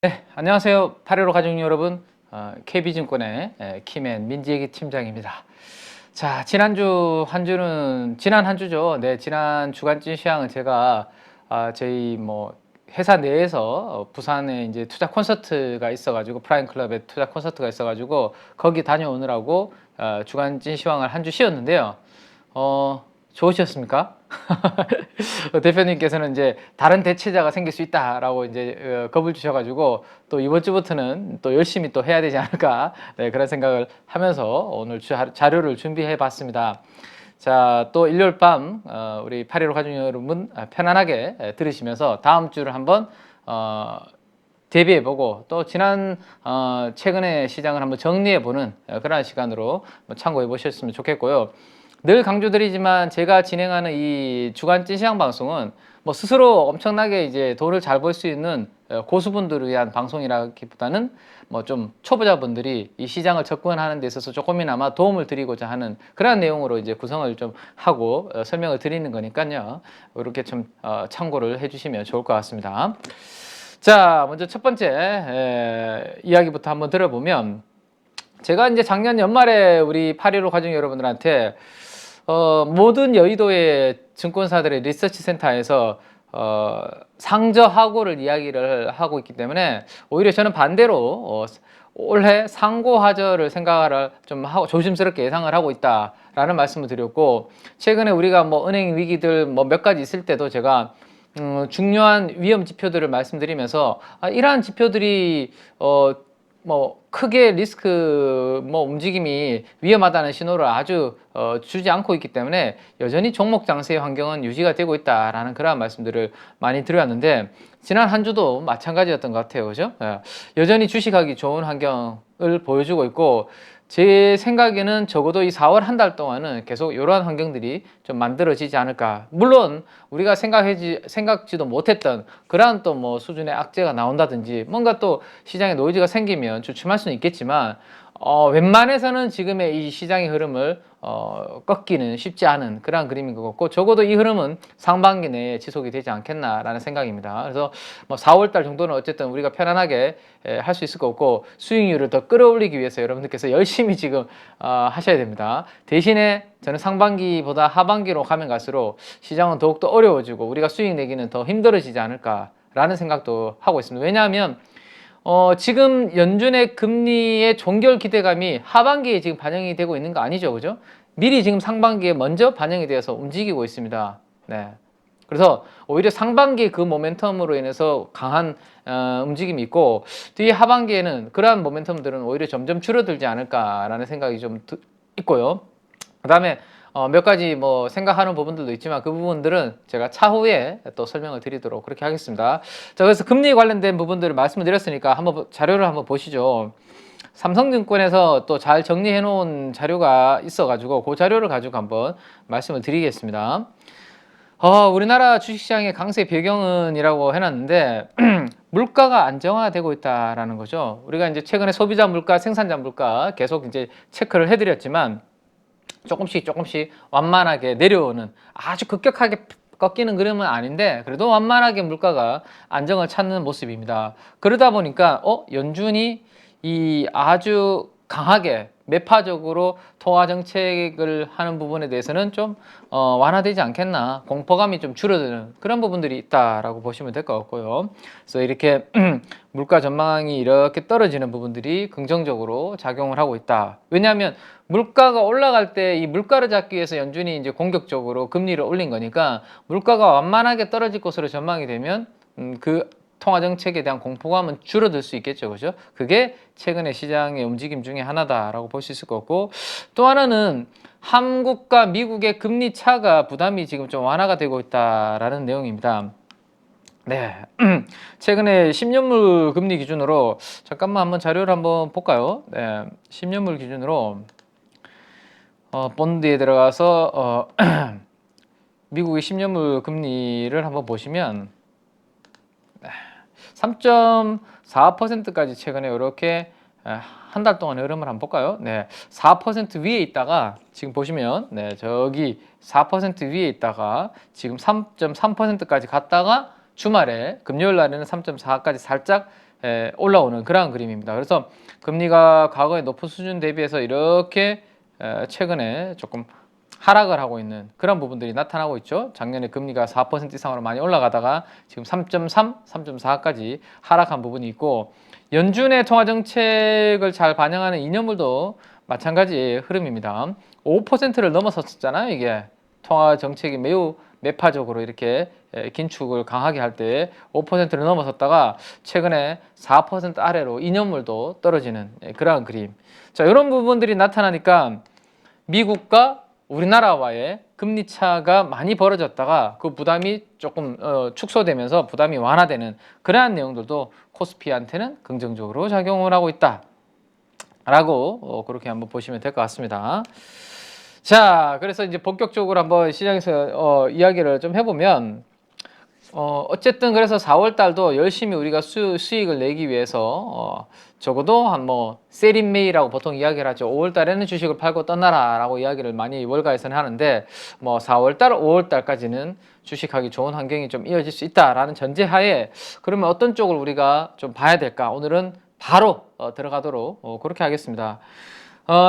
네, 안녕하세요. 815 가족 여러분. KB증권의 키맨 민지혜기 팀장입니다. 자, 지난 한 주죠. 네, 지난 주간진 시황은 제가 저희 회사 내에서 부산에 이제 투자 콘서트가 있어가지고 프라임 클럽에 투자 콘서트가 있어가지고 거기 다녀오느라고 주간진 시황을 한 주 쉬었는데요. 좋으셨습니까? 대표님께서는 이제 다른 대체자가 생길 수 있다라고 이제 겁을 주셔가지고 또 이번 주부터는 또 열심히 또 해야 되지 않을까, 네, 그런 생각을 하면서 오늘 자료를 준비해 봤습니다. 자, 또 일요일 밤 우리 815 가족 여러분 편안하게 들으시면서 다음 주를 한번 대비해보고 또 지난 최근의 시장을 한번 정리해보는 그런 시간으로 참고해 보셨으면 좋겠고요. 늘 강조드리지만 제가 진행하는 이 주간찐 시장 방송은 스스로 엄청나게 이제 돈을 잘 벌 수 있는 고수분들을 위한 방송이라기보다는 좀 초보자분들이 이 시장을 접근하는 데 있어서 조금이나마 도움을 드리고자 하는 그런 내용으로 이제 구성을 좀 하고 설명을 드리는 거니까요. 이렇게 좀 참고를 해주시면 좋을 것 같습니다. 자, 먼저 첫 번째 이야기부터 한번 들어보면, 제가 이제 작년 연말에 우리 815 가족 여러분들한테 모든 여의도의 증권사들의 리서치 센터에서 상저하고를 이야기를 하고 있기 때문에 오히려 저는 반대로 올해 상고하저를 생각을 좀 하고 조심스럽게 예상을 하고 있다라는 말씀을 드렸고, 최근에 우리가 은행 위기들 몇 가지 있을 때도 제가 중요한 위험 지표들을 말씀드리면서 이러한 지표들이 크게 리스크 움직임이 위험하다는 신호를 아주 주지 않고 있기 때문에 여전히 종목 장세의 환경은 유지가 되고 있다라는 그러한 말씀들을 많이 드렸는데, 지난 한 주도 마찬가지였던 것 같아요. 그죠? 여전히 주식하기 좋은 환경을 보여주고 있고, 제 생각에는 적어도 이 4월 한 달 동안은 계속 이러한 환경들이 좀 만들어지지 않을까. 물론 우리가 생각지도 못했던 그러한 또 수준의 악재가 나온다든지 뭔가 또 시장에 노이즈가 생기면 주춤할 수는 있겠지만, 웬만해서는 지금의 이 시장의 흐름을 꺾기는 쉽지 않은 그런 그림인 것 같고, 적어도 이 흐름은 상반기 내에 지속이 되지 않겠나라는 생각입니다. 그래서 4월달 정도는 어쨌든 우리가 편안하게 할 수 있을 것 같고, 수익률을 더 끌어올리기 위해서 여러분들께서 열심히 지금 하셔야 됩니다. 대신에 저는 상반기보다 하반기로 가면 갈수록 시장은 더욱더 어려워지고 우리가 수익 내기는 더 힘들어지지 않을까라는 생각도 하고 있습니다. 왜냐하면 지금 연준의 금리의 종결 기대감이 하반기에 지금 반영이 되고 있는 거 아니죠, 그죠? 미리 지금 상반기에 먼저 반영이 되어서 움직이고 있습니다. 네. 그래서 오히려 상반기 그 모멘텀으로 인해서 강한 움직임이 있고, 뒤에 하반기에는 그러한 모멘텀들은 오히려 점점 줄어들지 않을까라는 생각이 좀 있고요. 그 다음에 몇 가지 생각하는 부분들도 있지만 그 부분들은 제가 차후에 또 설명을 드리도록 그렇게 하겠습니다. 자, 그래서 금리 관련된 부분들을 말씀을 드렸으니까 한번 자료를 한번 보시죠. 삼성증권에서 또 잘 정리해 놓은 자료가 있어 가지고 그 자료를 가지고 한번 말씀을 드리겠습니다. 우리나라 주식시장의 강세 배경은이라고 해놨는데 물가가 안정화되고 있다라는 거죠. 우리가 이제 최근에 소비자 물가, 생산자 물가 계속 이제 체크를 해드렸지만 조금씩 완만하게 내려오는, 아주 급격하게 꺾이는 그림은 아닌데 그래도 완만하게 물가가 안정을 찾는 모습입니다. 그러다 보니까 연준이 이 아주 강하게 매파적으로 통화 정책을 하는 부분에 대해서는 좀 완화되지 않겠나, 공포감이 좀 줄어드는 그런 부분들이 있다라고 보시면 될 것 같고요. 그래서 이렇게 물가 전망이 이렇게 떨어지는 부분들이 긍정적으로 작용을 하고 있다. 왜냐하면 물가가 올라갈 때 이 물가를 잡기 위해서 연준이 이제 공격적으로 금리를 올린 거니까, 물가가 완만하게 떨어질 것으로 전망이 되면 그 통화정책에 대한 공포감은 줄어들 수 있겠죠. 그죠? 그게 최근의 시장의 움직임 중에 하나다라고 볼 수 있을 것 같고, 또 하나는 한국과 미국의 금리 차가 부담이 지금 좀 완화가 되고 있다라는 내용입니다. 네. 최근에 10년물 금리 기준으로 잠깐만 한번 자료를 한번 볼까요? 네. 10년물 기준으로 본드에 들어가서 미국의 10년물 금리를 한번 보시면 3.4%까지 최근에 이렇게 한 달 동안의 흐름을 한번 볼까요? 네, 4% 위에 있다가 지금 보시면 저기 4% 위에 있다가 지금 3.3%까지 갔다가 주말에 금요일 날에는 3.4까지 살짝 올라오는 그러한 그림입니다. 그래서 금리가 과거의 높은 수준 대비해서 이렇게 최근에 조금 하락을 하고 있는 그런 부분들이 나타나고 있죠. 작년에 금리가 4% 이상으로 많이 올라가다가 지금 3.3, 3.4까지 하락한 부분이 있고, 연준의 통화정책을 잘 반영하는 2년물도 마찬가지의 흐름입니다. 5%를 넘어섰잖아요. 이게 통화정책이 매우 매파적으로 이렇게 긴축을 강하게 할 때 5%를 넘어섰다가 최근에 4% 아래로 2년물도 떨어지는 그러한 그림. 자, 이런 부분들이 나타나니까 미국과 우리나라와의 금리 차가 많이 벌어졌다가 그 부담이 조금 축소되면서 부담이 완화되는 그러한 내용들도 코스피한테는 긍정적으로 작용을 하고 있다 라고 그렇게 한번 보시면 될 것 같습니다. 자, 그래서 이제 본격적으로 한번 시장에서 이야기를 좀 해보면, 어쨌든 그래서 4월 달도 열심히 우리가 수익을 내기 위해서 적어도 한 뭐 세린메이라고 보통 이야기를 하죠. 5월 달에는 주식을 팔고 떠나라라고 이야기를 많이 월가에서는 하는데, 뭐 4월 달, 5월 달까지는 주식하기 좋은 환경이 좀 이어질 수 있다라는 전제하에, 그러면 어떤 쪽을 우리가 좀 봐야 될까? 오늘은 바로 들어가도록 그렇게 하겠습니다.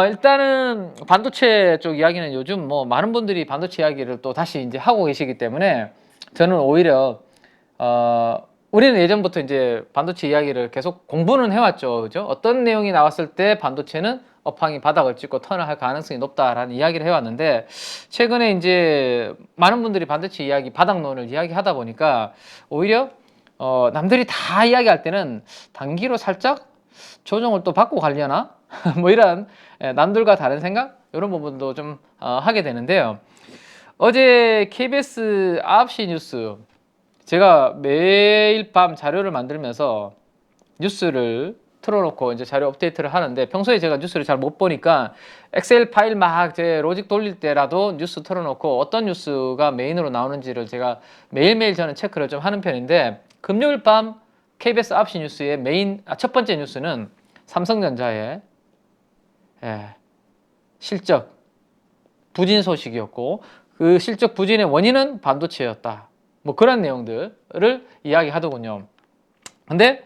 일단은 반도체 쪽 이야기는 요즘 뭐 많은 분들이 반도체 이야기를 또 다시 이제 하고 계시기 때문에, 저는 오히려 우리는 예전부터 이제 반도체 이야기를 계속 공부는 해왔죠. 그죠? 어떤 내용이 나왔을 때 반도체는 업황이 바닥을 찍고 턴을 할 가능성이 높다라는 이야기를 해왔는데, 최근에 이제 많은 분들이 반도체 이야기, 바닥론을 이야기하다 보니까 오히려 남들이 다 이야기할 때는 단기로 살짝 조정을 또 받고 가려나? 뭐 이런 남들과 다른 생각? 이런 부분도 좀 하게 되는데요. 어제 KBS 9시 뉴스, 제가 매일 밤 자료를 만들면서 뉴스를 틀어놓고 이제 자료 업데이트를 하는데, 평소에 제가 뉴스를 잘 못 보니까 엑셀 파일 막 제 로직 돌릴 때라도 뉴스 틀어놓고 어떤 뉴스가 메인으로 나오는지를 제가 매일매일 저는 체크를 좀 하는 편인데, 금요일 밤 KBS 9시 뉴스의 첫 번째 뉴스는 삼성전자의 실적 부진 소식이었고, 그 실적 부진의 원인은 반도체였다. 뭐 그런 내용들을 이야기하더군요. 근데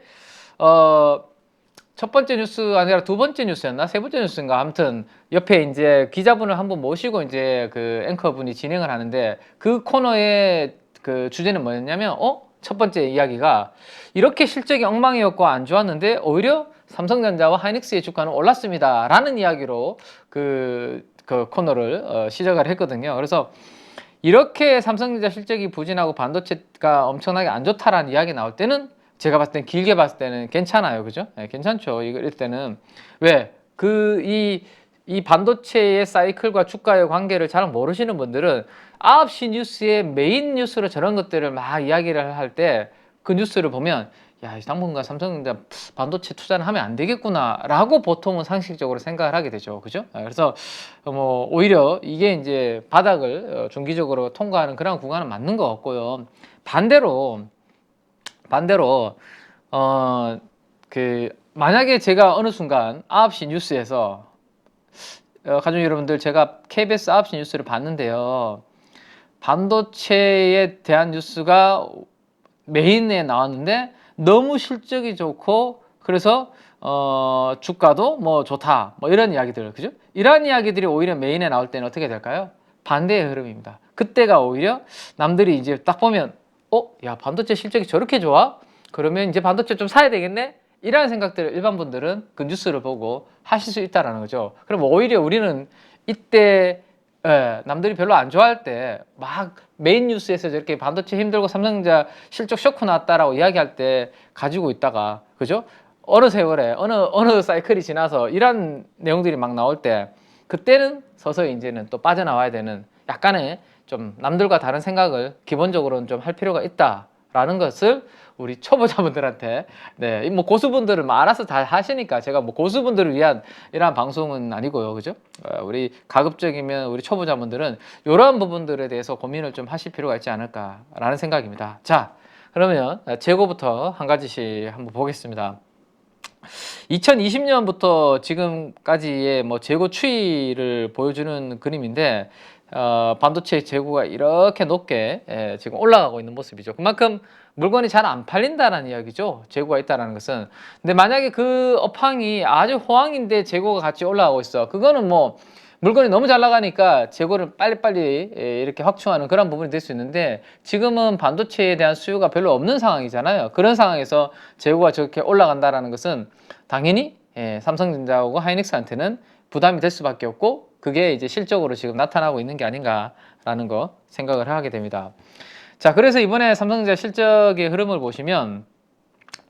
첫 번째 뉴스 아니라 두 번째 뉴스였나? 세 번째 뉴스인가? 아무튼 옆에 이제 기자분을 한번 모시고 이제 그 앵커분이 진행을 하는데, 그 코너의 그 주제는 뭐였냐면, 첫 번째 이야기가 이렇게 실적이 엉망이었고 안 좋았는데 오히려 삼성전자와 하이닉스의 주가는 올랐습니다 라는 이야기로 그 코너를 시작을 했거든요. 그래서 이렇게 삼성전자 실적이 부진하고 반도체가 엄청나게 안 좋다라는 이야기 나올 때는, 제가 봤을 땐 길게 봤을 때는 괜찮아요. 그죠? 네, 괜찮죠. 이럴 때는. 왜? 이 반도체의 사이클과 주가의 관계를 잘 모르시는 분들은 9시 뉴스의 메인 뉴스로 저런 것들을 막 이야기를 할 때, 그 뉴스를 보면 야, 당분간 삼성전자 반도체 투자는 하면 안 되겠구나 라고 보통은 상식적으로 생각을 하게 되죠. 그죠? 그래서 뭐 오히려 이게 이제 바닥을 중기적으로 통과하는 그런 구간은 맞는 것 같고요. 반대로 만약에 제가 어느 순간 9시 뉴스에서 가족 여러분들, 제가 KBS 9시 뉴스를 봤는데요, 반도체에 대한 뉴스가 메인에 나왔는데 너무 실적이 좋고 그래서 주가도 뭐 좋다, 뭐 이런 이야기들, 그죠? 이런 이야기들이 오히려 메인에 나올 때는 어떻게 될까요? 반대의 흐름입니다. 그때가 오히려 남들이 이제 딱 보면 야, 반도체 실적이 저렇게 좋아? 그러면 이제 반도체 좀 사야 되겠네? 이런 생각들을 일반 분들은 그 뉴스를 보고 하실 수 있다는 거죠. 그럼 오히려 우리는 이때 남들이 별로 안 좋아할 때 막 메인 뉴스에서 저렇게 반도체 힘들고 삼성전자 실적 쇼크 났다라고 이야기할 때 가지고 있다가, 그죠? 어느 세월에 어느 사이클이 지나서 이런 내용들이 막 나올 때, 그때는 서서히 이제는 또 빠져나와야 되는 약간의 좀 남들과 다른 생각을 기본적으로는 좀 할 필요가 있다라는 것을 우리 초보자분들한테, 네, 뭐 고수분들은 뭐 알아서 다 하시니까 제가 뭐 고수분들을 위한 이러한 방송은 아니고요, 그죠? 우리 가급적이면 우리 초보자분들은 이러한 부분들에 대해서 고민을 좀 하실 필요가 있지 않을까라는 생각입니다. 자, 그러면 재고부터 한 가지씩 한번 보겠습니다. 2020년부터 지금까지의 뭐 재고 추이를 보여주는 그림인데 반도체 재고가 이렇게 높게 지금 올라가고 있는 모습이죠. 그만큼 물건이 잘 안 팔린다라는 이야기죠. 재고가 있다라는 것은. 근데 만약에 그 업황이 아주 호황인데 재고가 같이 올라가고 있어. 그거는 뭐 물건이 너무 잘 나가니까 재고를 빨리빨리 이렇게 확충하는 그런 부분이 될 수 있는데 지금은 반도체에 대한 수요가 별로 없는 상황이잖아요. 그런 상황에서 재고가 저렇게 올라간다라는 것은 당연히 삼성전자하고 하이닉스한테는 부담이 될 수밖에 없고 그게 이제 실적으로 지금 나타나고 있는 게 아닌가라는 거 생각을 하게 됩니다. 자, 그래서 이번에 삼성전자 실적의 흐름을 보시면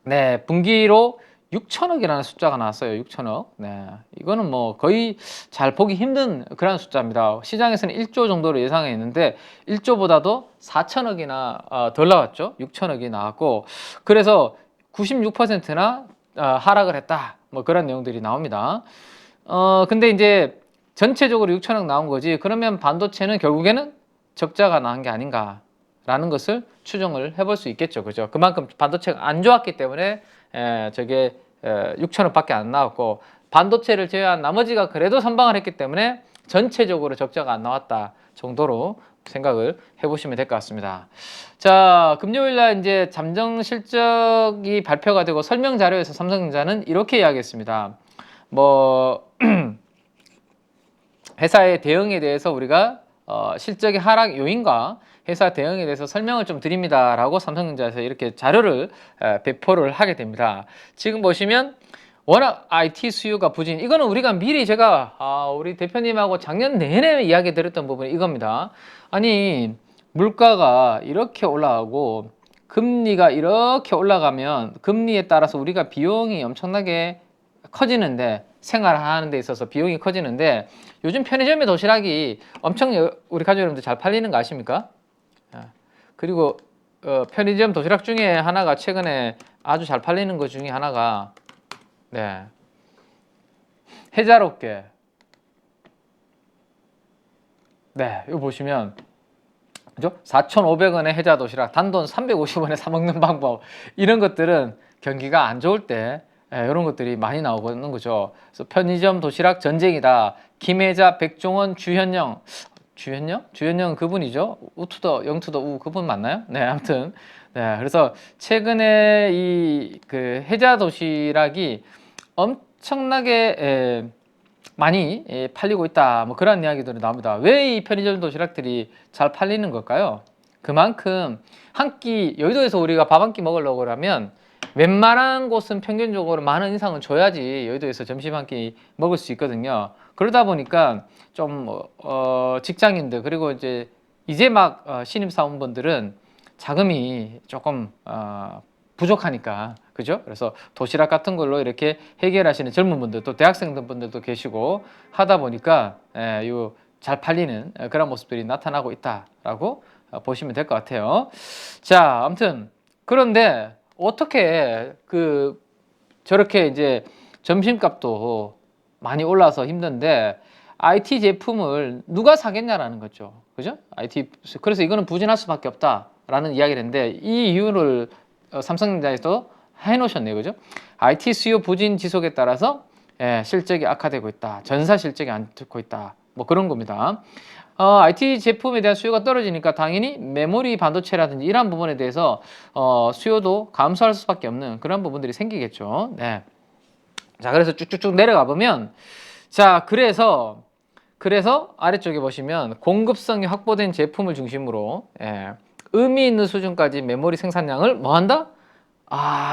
네, 분기로 6천억이라는 숫자가 나왔어요. 6천억. 네, 이거는 뭐 거의 잘 보기 힘든 그런 숫자입니다. 시장에서는 1조 정도로 예상했는데 1조보다도 4천억이나 덜 나왔죠. 6천억이 나왔고 그래서 96%나 하락을 했다. 뭐 그런 내용들이 나옵니다. 근데 이제 전체적으로 6천억 나온 거지. 그러면 반도체는 결국에는 적자가 나온 게 아닌가라는 것을 추정을 해볼 수 있겠죠. 그죠? 그만큼 반도체가 안 좋았기 때문에 저게 6천억밖에 안 나왔고 반도체를 제외한 나머지가 그래도 선방을 했기 때문에 전체적으로 적자가 안 나왔다 정도로 생각을 해보시면 될 것 같습니다. 자, 금요일날 이제 잠정 실적이 발표가 되고 설명 자료에서 삼성전자는 이렇게 이야기했습니다. 뭐 회사의 대응에 대해서 우리가 실적의 하락 요인과 회사 대응에 대해서 설명을 좀 드립니다라고 삼성전자에서 이렇게 자료를 배포를 하게 됩니다. 지금 보시면 워낙 IT 수요가 부진, 이거는 우리가 미리 제가 우리 대표님하고 작년 내내 이야기 드렸던 부분이 이겁니다. 아니 물가가 이렇게 올라가고 금리가 이렇게 올라가면 금리에 따라서 우리가 비용이 엄청나게 커지는데 생활하는 데 있어서 비용이 커지는데 요즘 편의점의 도시락이 엄청 우리 가족 여러분들 잘 팔리는 거 아십니까? 그리고 편의점 도시락 중에 하나가 최근에 아주 잘 팔리는 것 중에 하나가 네, 해자롭게 네, 이거 보시면 그죠? 4,500원의 해자 도시락 단돈 350원에 사 먹는 방법 이런 것들은 경기가 안 좋을 때 이런 것들이 많이 나오는 거죠. 그래서 편의점 도시락 전쟁이다. 김혜자, 백종원, 주현영. 주현영? 주현영 그분이죠. 우투더 영투더 우 그분 맞나요? 네, 아무튼 네, 그래서 최근에 이 그 해자 도시락이 엄청나게 많이 팔리고 있다. 뭐 그런 이야기들이 나옵니다. 왜 이 편의점 도시락들이 잘 팔리는 걸까요? 그만큼 한 끼 여의도에서 우리가 밥 한 끼 먹으려고 그러면 웬만한 곳은 평균적으로 많은 인상은 줘야지 여의도에서 점심 한 끼 먹을 수 있거든요. 그러다 보니까 좀 직장인들 그리고 이제 막 신입사원분들은 자금이 조금 부족하니까 그죠? 그래서 도시락 같은 걸로 이렇게 해결하시는 젊은 분들 또 대학생들 분들도 계시고 하다 보니까 잘 팔리는 그런 모습들이 나타나고 있다라고 보시면 될 것 같아요. 자, 아무튼 그런데 어떻게 저렇게 이제 점심값도 많이 올라서 힘든데 IT 제품을 누가 사겠냐라는 거죠. 그죠? 그래서 이거는 부진할 수밖에 없다라는 이야기를 했는데 이 이유를 삼성전자에서 해놓으셨네요. 그죠? IT 수요 부진 지속에 따라서 실적이 악화되고 있다. 전사 실적이 안 좋고 있다. 뭐 그런 겁니다. IT 제품에 대한 수요가 떨어지니까 당연히 메모리 반도체라든지 이러한 부분에 대해서 수요도 감소할 수밖에 없는 그런 부분들이 생기겠죠. 네. 자, 그래서 쭉쭉쭉 내려가 보면 자, 그래서 아래쪽에 보시면 공급성이 확보된 제품을 중심으로 의미 있는 수준까지 메모리 생산량을 뭐 한다?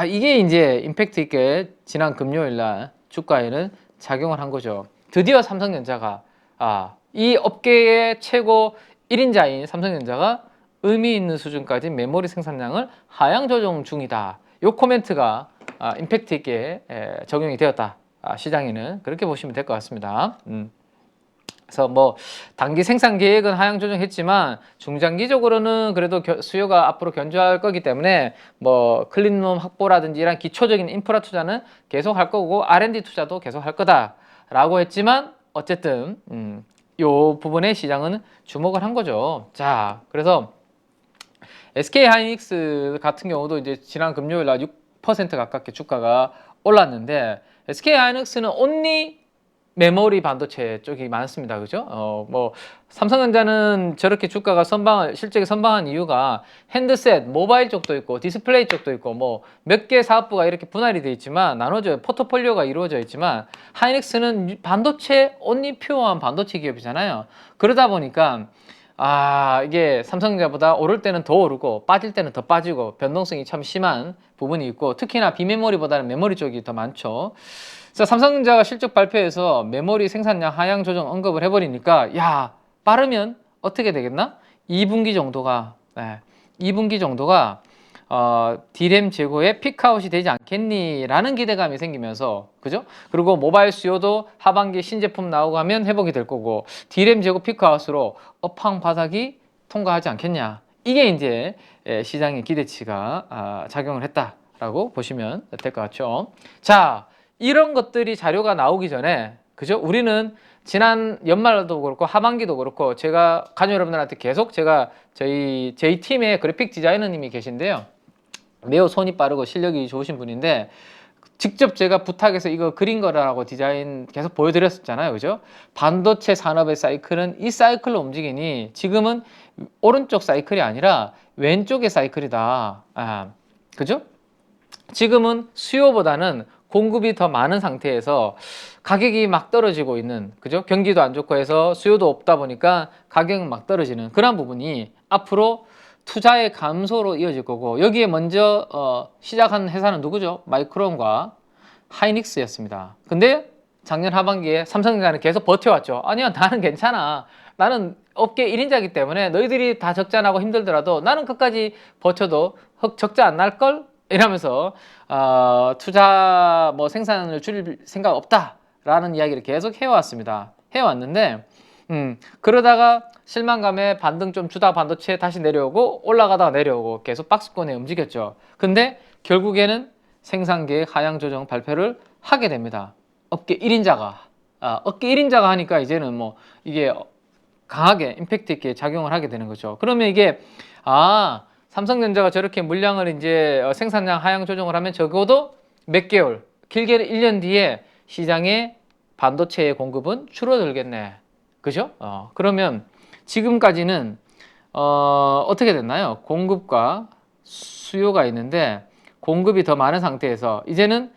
이게 이제 임팩트 있게 지난 금요일 날 주가에는 작용을 한 거죠. 드디어 삼성전자가 이 업계의 최고 1인자인 삼성전자가 의미 있는 수준까지 메모리 생산량을 하향 조정 중이다. 이 코멘트가 임팩트 있게 적용이 되었다. 시장에는 그렇게 보시면 될 것 같습니다. 그래서 뭐 단기 생산 계획은 하향 조정했지만 중장기적으로는 그래도 수요가 앞으로 견조할 거기 때문에 뭐 클린룸 확보라든지 이런 기초적인 인프라 투자는 계속 할 거고 R&D 투자도 계속 할 거다라고 했지만 어쨌든 요 부분에 시장은 주목을 한 거죠. 자, 그래서 SK 하이닉스 같은 경우도 이제 지난 금요일 날 6% 가깝게 주가가 올랐는데 SK 하이닉스는 온리 메모리 반도체 쪽이 많습니다. 그죠? 뭐 삼성전자는 저렇게 주가가 실적이 선방한 이유가 핸드셋, 모바일 쪽도 있고 디스플레이 쪽도 있고 뭐 몇 개 사업부가 이렇게 분할이 되어 있지만 나눠져 포트폴리오가 이루어져 있지만 하이닉스는 반도체 온리 퓨어한 반도체 기업이잖아요. 그러다 보니까 이게 삼성전자보다 오를 때는 더 오르고 빠질 때는 더 빠지고 변동성이 참 심한 부분이 있고 특히나 비메모리보다는 메모리 쪽이 더 많죠. 그래서 삼성전자가 실적 발표에서 메모리 생산량 하향 조정 언급을 해버리니까 야 빠르면 어떻게 되겠나? 2분기 정도가 2분기 정도가 D램 재고의 피크아웃이 되지 않겠니? 라는 기대감이 생기면서 그죠? 그리고 모바일 수요도 하반기 신제품 나오고 하면 회복이 될 거고 D램 재고 피크아웃으로 업황 바닥이 통과하지 않겠냐? 이게 이제 시장의 기대치가 작용을 했다라고 보시면 될 것 같죠. 자, 이런 것들이 자료가 나오기 전에 그죠? 우리는 지난 연말도 그렇고 하반기도 그렇고 제가 가족 여러분들한테 계속 저희 팀에 그래픽 디자이너님이 계신데요. 매우 손이 빠르고 실력이 좋으신 분인데 직접 제가 부탁해서 이거 그린 거라고 디자인 계속 보여드렸었잖아요. 그죠? 반도체 산업의 사이클은 이 사이클로 움직이니 지금은 오른쪽 사이클이 아니라 왼쪽의 사이클이다. 그죠? 지금은 수요보다는 공급이 더 많은 상태에서 가격이 막 떨어지고 있는, 그죠? 경기도 안 좋고 해서 수요도 없다 보니까 가격은 막 떨어지는 그런 부분이 앞으로 투자의 감소로 이어질 거고 여기에 먼저 시작한 회사는 누구죠? 마이크론과 하이닉스였습니다. 근데 작년 하반기에 삼성전자는 계속 버텨왔죠. 아니야, 나는 괜찮아. 나는 업계 1인자이기 때문에 너희들이 다 적자 나고 힘들더라도 나는 끝까지 버텨도 적자 안 날걸? 이러면서 투자 뭐 생산을 줄일 생각 없다라는 이야기를 계속 해왔습니다. 해왔는데 그러다가 실망감에 반등 좀 주다 반도체 다시 내려오고 올라가다가 내려오고 계속 박스권에 움직였죠. 근데 결국에는 생산계획 하향 조정 발표를 하게 됩니다. 업계 1인자가 업계 1인자가 하니까 이제는 뭐 이게 강하게 임팩트 있게 작용을 하게 되는 거죠. 그러면 이게 삼성전자가 저렇게 물량을 이제 생산량 하향 조정을 하면 적어도 몇 개월, 길게는 1년 뒤에 시장에 반도체의 공급은 줄어들겠네. 그죠? 그러면 지금까지는 어떻게 됐나요? 공급과 수요가 있는데 공급이 더 많은 상태에서 이제는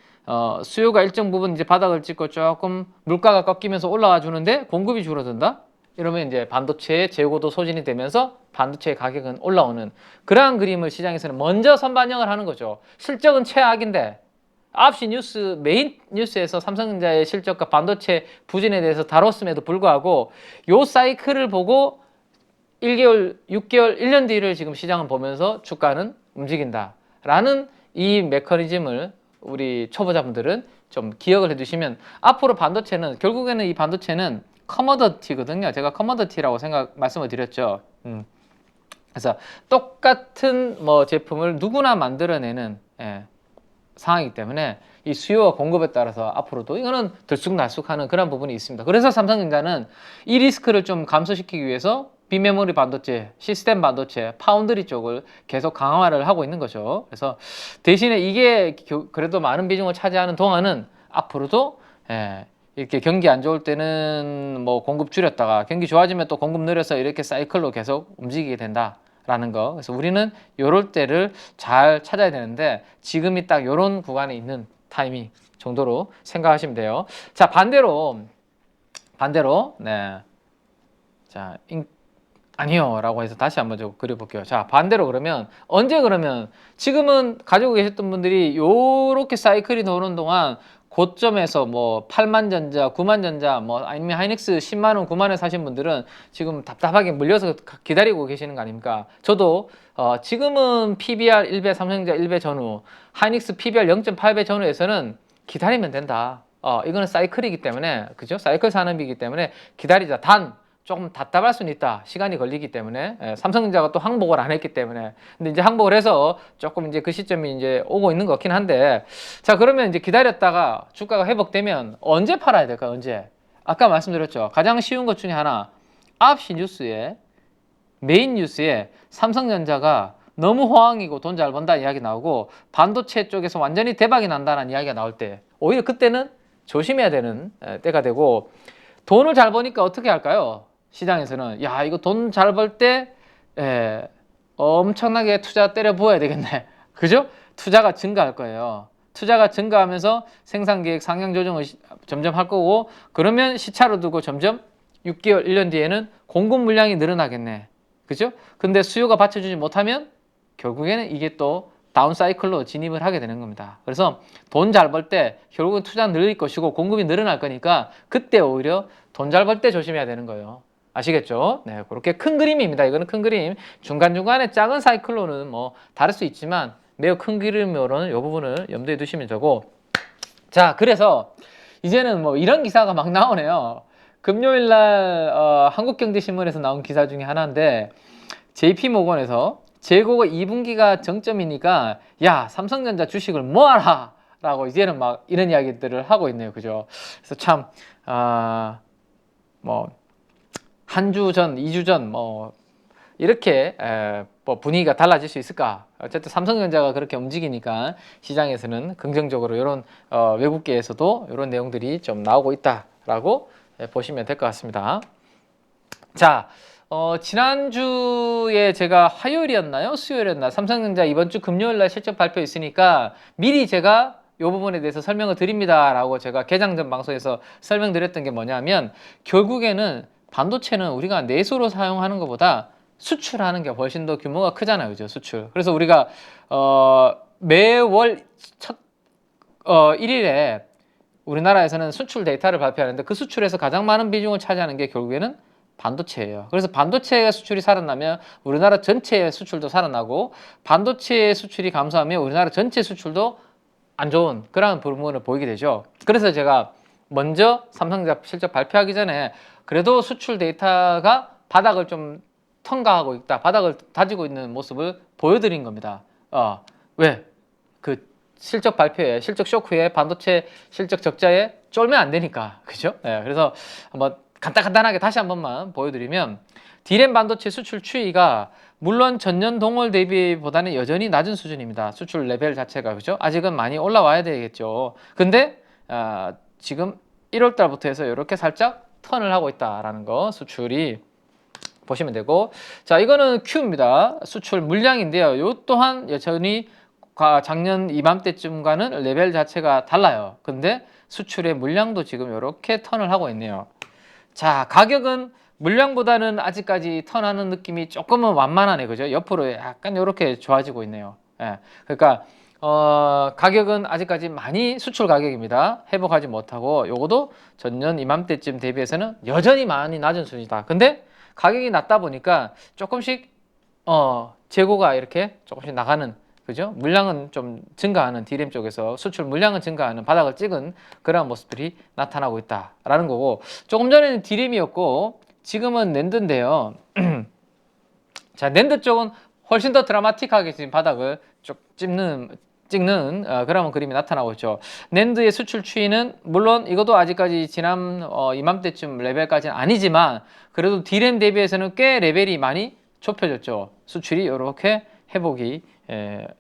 수요가 일정 부분 이제 바닥을 찍고 조금 물가가 꺾이면서 올라와 주는데 공급이 줄어든다? 이러면 이제 반도체의 재고도 소진이 되면서 반도체의 가격은 올라오는 그러한 그림을 시장에서는 먼저 선반영을 하는 거죠. 실적은 최악인데 9시 뉴스 메인 뉴스에서 삼성전자의 실적과 반도체 부진에 대해서 다뤘음에도 불구하고 요 사이클을 보고 1개월, 6개월, 1년 뒤를 지금 시장은 보면서 주가는 움직인다라는 이 메커니즘을 우리 초보자분들은 좀 기억을 해두시면 앞으로 반도체는 결국에는 이 반도체는 커머더티거든요. 제가 커머더티라고 말씀을 드렸죠. 그래서 똑같은 뭐 제품을 누구나 만들어내는 상황이기 때문에 이 수요와 공급에 따라서 앞으로도 이거는 들쑥날쑥하는 그런 부분이 있습니다. 그래서 삼성전자는 이 리스크를 좀 감소시키기 위해서 비메모리 반도체, 시스템 반도체, 파운드리 쪽을 계속 강화를 하고 있는 거죠. 그래서 대신에 이게 그래도 많은 비중을 차지하는 동안은 앞으로도 이렇게 경기 안 좋을 때는 뭐 공급 줄였다가 경기 좋아지면 또 공급 늘려서 이렇게 사이클로 계속 움직이게 된다라는 거. 그래서 우리는 요럴 때를 잘 찾아야 되는데 지금이 딱 요런 구간에 있는 타이밍 정도로 생각하시면 돼요. 자, 반대로 자, 아니요 라고 해서 다시 한번 좀 그려볼게요. 자, 반대로 그러면 언제 그러면 지금은 가지고 계셨던 분들이 요렇게 사이클이 도는 동안 고점에서 뭐 8만 전자, 9만 전자, 뭐 아니면 하이닉스 10만 원, 9만 원 사신 분들은 지금 답답하게 물려서 기다리고 계시는 거 아닙니까? 저도 지금은 PBR 1배, 삼성전자 1배 전후, 하이닉스 PBR 0.8배 전후에서는 기다리면 된다. 이거는 사이클이기 때문에, 그죠? 사이클 산업이기 때문에 기다리자. 단 조금 답답할 수는 있다. 시간이 걸리기 때문에. 삼성전자가 또 항복을 안 했기 때문에. 근데 이제 항복을 해서 조금 이제 그 시점이 이제 오고 있는 것 같긴 한데. 자, 그러면 이제 기다렸다가 주가가 회복되면 언제 팔아야 될까? 언제? 아까 말씀드렸죠. 가장 쉬운 것 중에 하나. 9시 뉴스에, 메인 뉴스에 삼성전자가 너무 호황이고 돈 잘 번다 이야기 나오고 반도체 쪽에서 완전히 대박이 난다는 이야기가 나올 때 오히려 그때는 조심해야 되는 때가 되고 돈을 잘 버니까 어떻게 할까요? 시장에서는 야 이거 돈 잘 벌 때 엄청나게 투자 때려 부어야 되겠네. 그죠? 투자가 증가할 거예요. 투자가 증가하면서 생산계획 상향 조정을 점점 할 거고 그러면 시차로 두고 점점 6개월, 1년 뒤에는 공급 물량이 늘어나겠네. 그죠? 근데 수요가 받쳐주지 못하면 결국에는 이게 또 다운 사이클로 진입을 하게 되는 겁니다. 그래서 돈 잘 벌 때 결국은 투자 늘릴 것이고 공급이 늘어날 거니까 그때 오히려 돈 잘 벌 때 조심해야 되는 거예요. 아시겠죠? 네, 그렇게 큰 그림입니다. 이거는 큰 그림. 중간중간에 작은 사이클로는 뭐 다를 수 있지만 매우 큰 그림으로는 이 부분을 염두에 두시면 되고 자, 그래서 이제는 뭐 이런 기사가 막 나오네요. 금요일 날 한국경제신문에서 나온 기사 중에 하나인데 JP모건에서 재고가 2분기가 정점이니까 야 삼성전자 주식을 모아라 라고 이제는 막 이런 이야기들을 하고 있네요. 그죠? 그래서 참 뭐 한 주 전, 2주 전 뭐 이렇게 뭐 분위기가 달라질 수 있을까? 어쨌든 삼성전자가 그렇게 움직이니까 시장에서는 긍정적으로 이런 외국계에서도 이런 내용들이 좀 나오고 있다라고 보시면 될 것 같습니다. 자, 지난주에 제가 화요일이었나요? 수요일이었나? 삼성전자 이번 주 금요일 날 실적 발표 있으니까 미리 제가 이 부분에 대해서 설명을 드립니다 라고 제가 개장 전 방송에서 설명드렸던 게 뭐냐면 결국에는 반도체는 우리가 내수로 사용하는 것보다 수출하는 게 훨씬 더 규모가 크잖아요. 그죠? 수출. 그래서 우리가 매월 첫 1일에 우리나라에서는 수출 데이터를 발표하는데 그 수출에서 가장 많은 비중을 차지하는 게 결국에는 반도체예요. 그래서 반도체 수출이 살아나면 우리나라 전체의 수출도 살아나고 반도체 수출이 감소하면 우리나라 전체 수출도 안 좋은 그런 부분을 보이게 되죠. 그래서 제가 먼저 삼성전자 실적 발표하기 전에 그래도 수출 데이터가 바닥을 좀 통과하고 있다, 바닥을 다지고 있는 모습을 보여드린 겁니다. 왜? 그 실적 발표에, 실적 쇼크에 반도체 실적 적자에 쫄면 안 되니까. 그죠? 네, 그래서 한번 간단하게 다시 한 번만 보여드리면 D램 반도체 수출 추이가 물론 전년 동월 대비보다는 여전히 낮은 수준입니다. 수출 레벨 자체가. 그죠? 아직은 많이 올라와야 되겠죠. 근데 지금 1월 달부터 해서 이렇게 살짝 턴을 하고 있다라는 거 수출이 보시면 되고 자 이거는 Q입니다. 수출 물량인데요. 이 또한 여전히 작년 이맘때쯤과는 레벨 자체가 달라요. 근데 수출의 물량도 지금 이렇게 턴을 하고 있네요. 자 가격은 물량보다는 아직까지 턴하는 느낌이 조금은 완만하네. 그죠? 옆으로 약간 이렇게 좋아지고 있네요. 예. 그러니까 가격은 아직까지 많이 수출 가격입니다. 회복하지 못하고 요거도 전년 이맘때쯤 대비해서는 여전히 많이 낮은 수준이다. 근데 가격이 낮다 보니까 조금씩 재고가 이렇게 조금씩 나가는 그죠? 물량은 좀 증가하는 D램 쪽에서 수출 물량은 증가하는 바닥을 찍은 그런 모습들이 나타나고 있다라는 거고 조금 전에는 D램이었고 지금은 낸드인데요. 자, 낸드 쪽은 훨씬 더 드라마틱하게 지금 바닥을 쭉 찍는 그런 그림이 나타나고 있죠. 낸드의 수출 추이는 물론 이것도 아직까지 지난 이맘때쯤 레벨까지는 아니지만 그래도 D램 대비해서는 꽤 레벨이 많이 좁혀졌죠. 수출이 이렇게 회복이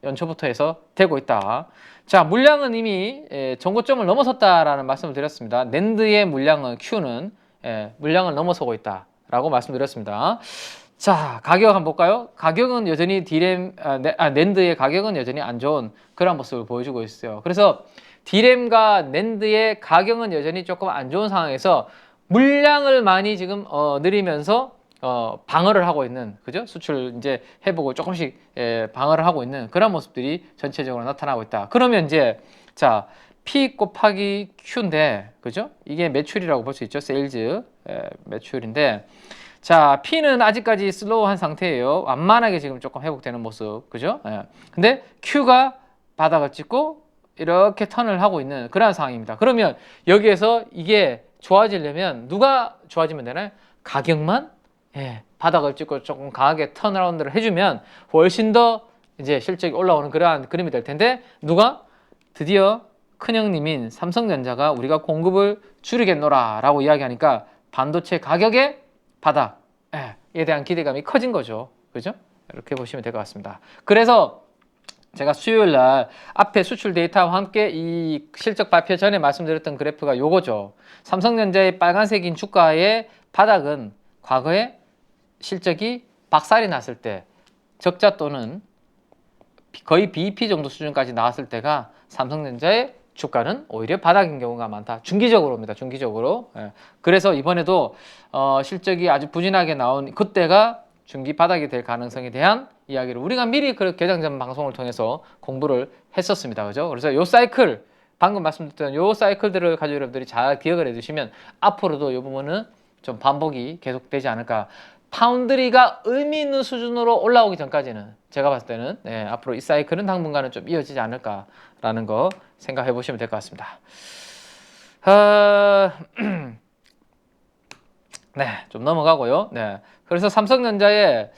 연초부터 해서 되고 있다. 자, 물량은 이미 전고점을 넘어섰다라는 말씀을 드렸습니다. 낸드의 물량은 Q는 물량을 넘어서고 있다라고 말씀드렸습니다. 자, 가격 한번 볼까요? 가격은 여전히 낸드의 가격은 여전히 안 좋은 그런 모습을 보여주고 있어요. 그래서 D램과 낸드의 가격은 여전히 조금 안 좋은 상황에서 물량을 많이 지금 늘리면서 방어를 하고 있는 그죠? 수출 이제 회복을 조금씩 방어를 하고 있는 그런 모습들이 전체적으로 나타나고 있다. 그러면 이제 자 P 곱하기 Q인데 그죠? 이게 매출이라고 볼 수 있죠. 세일즈 매출인데 자 P는 아직까지 슬로우한 상태예요. 완만하게 지금 조금 회복되는 모습 그죠? 근데 Q가 바닥을 찍고 이렇게 턴을 하고 있는 그런 상황입니다. 그러면 여기에서 이게 좋아지려면 누가 좋아지면 되나요? 가격만 바닥을 찍고 조금 강하게 턴어라운드를 해주면 훨씬 더 이제 실적이 올라오는 그러한 그림이 될 텐데 누가 드디어 큰형님인 삼성전자가 우리가 공급을 줄이겠노라 라고 이야기하니까 반도체 가격의 바닥에 대한 기대감이 커진 거죠. 그죠? 이렇게 보시면 될 것 같습니다. 그래서 제가 수요일 날 앞에 수출 데이터와 함께 이 실적 발표 전에 말씀드렸던 그래프가 요거죠. 삼성전자의 빨간색인 주가의 바닥은 과거에 실적이 박살이 났을 때 적자 또는 거의 BEP 정도 수준까지 나왔을 때가 삼성전자의 주가는 오히려 바닥인 경우가 많다. 중기적으로입니다. 중기적으로. 예. 그래서 이번에도 실적이 아주 부진하게 나온 그때가 중기 바닥이 될 가능성에 대한 이야기를 우리가 미리 그 개장전 방송을 통해서 공부를 했었습니다. 그죠? 그래서 요 사이클, 방금 말씀드렸던 요 사이클들을 가지고 여러분들이 잘 기억을 해두시면 앞으로도 요 부분은 좀 반복이 계속되지 않을까. 파운드리가 의미 있는 수준으로 올라오기 전까지는 제가 봤을 때는 네, 앞으로 이 사이클은 당분간은 좀 이어지지 않을까라는 거 생각해 보시면 될 것 같습니다. 네, 좀 넘어가고요. 네, 그래서 삼성전자의